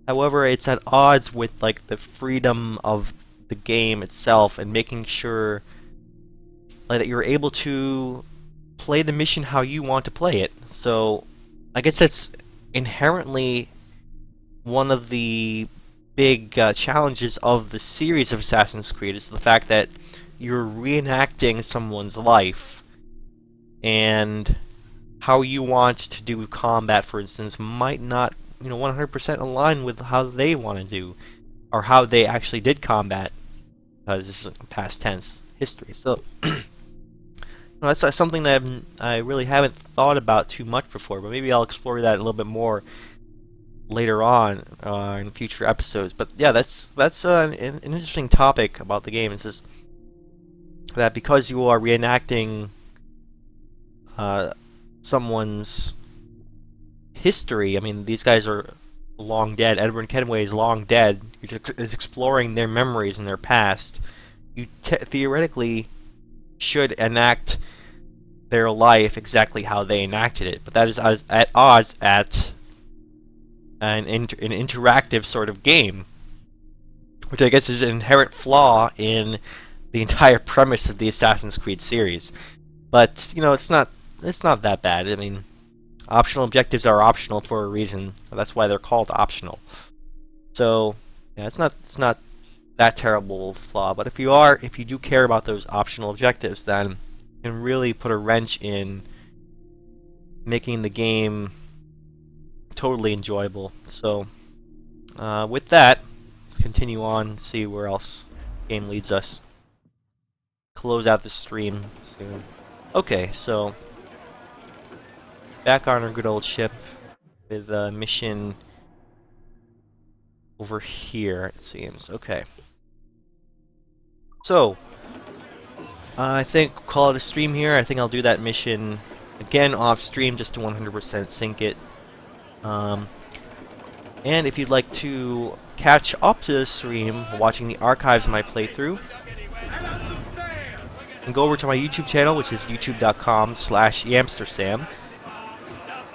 However, it's at odds with like the freedom of the game itself and making sure that you're able to play the mission how you want to play it. So I guess that's inherently one of the big challenges of the series of Assassin's Creed, is the fact that you're reenacting someone's life, and how you want to do combat, for instance, might not 100% align with how they want to do, or how they actually did combat, because this is past tense history. So that's something that I really haven't thought about too much before, but maybe I'll explore that a little bit more later on in future episodes. But yeah, that's an interesting topic about the game. It's just that because you are reenacting someone's history. I mean, these guys are long dead. Edward Kenway is long dead. You're just exploring their memories and their past. You theoretically should enact their life exactly how they enacted it, but that is at odds at an interactive sort of game, which I guess is an inherent flaw in the entire premise of the Assassin's Creed series. But it's not that bad. I mean, optional objectives are optional for a reason. That's why they're called optional. So yeah, it's not that terrible flaw. But if you do care about those optional objectives, then it can really put a wrench in making the game totally enjoyable. So with that, let's continue on and see where else the game leads us. Close out the stream soon. Okay, so back on our good old ship with a mission over here, it seems. Okay. So, I think we'll call it a stream here. I think I'll do that mission again off stream just to 100% sync it. And if you'd like to catch up to the stream watching the archives of my playthrough, and go over to my YouTube channel, which is youtube.com/yamstersam.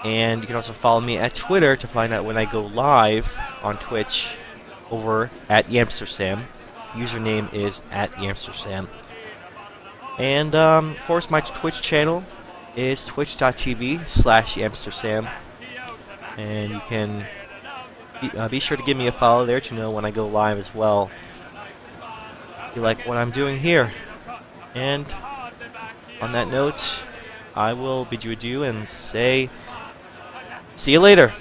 And you can also follow me at Twitter to find out when I go live on Twitch over at Yamstersam. Username is at Yamstersam. And of course, my Twitch channel is twitch.tv/Yamstersam. And you can Be sure to give me a follow there to know when I go live as well. If you like what I'm doing here. And on that note, I will bid you adieu and say, see you later.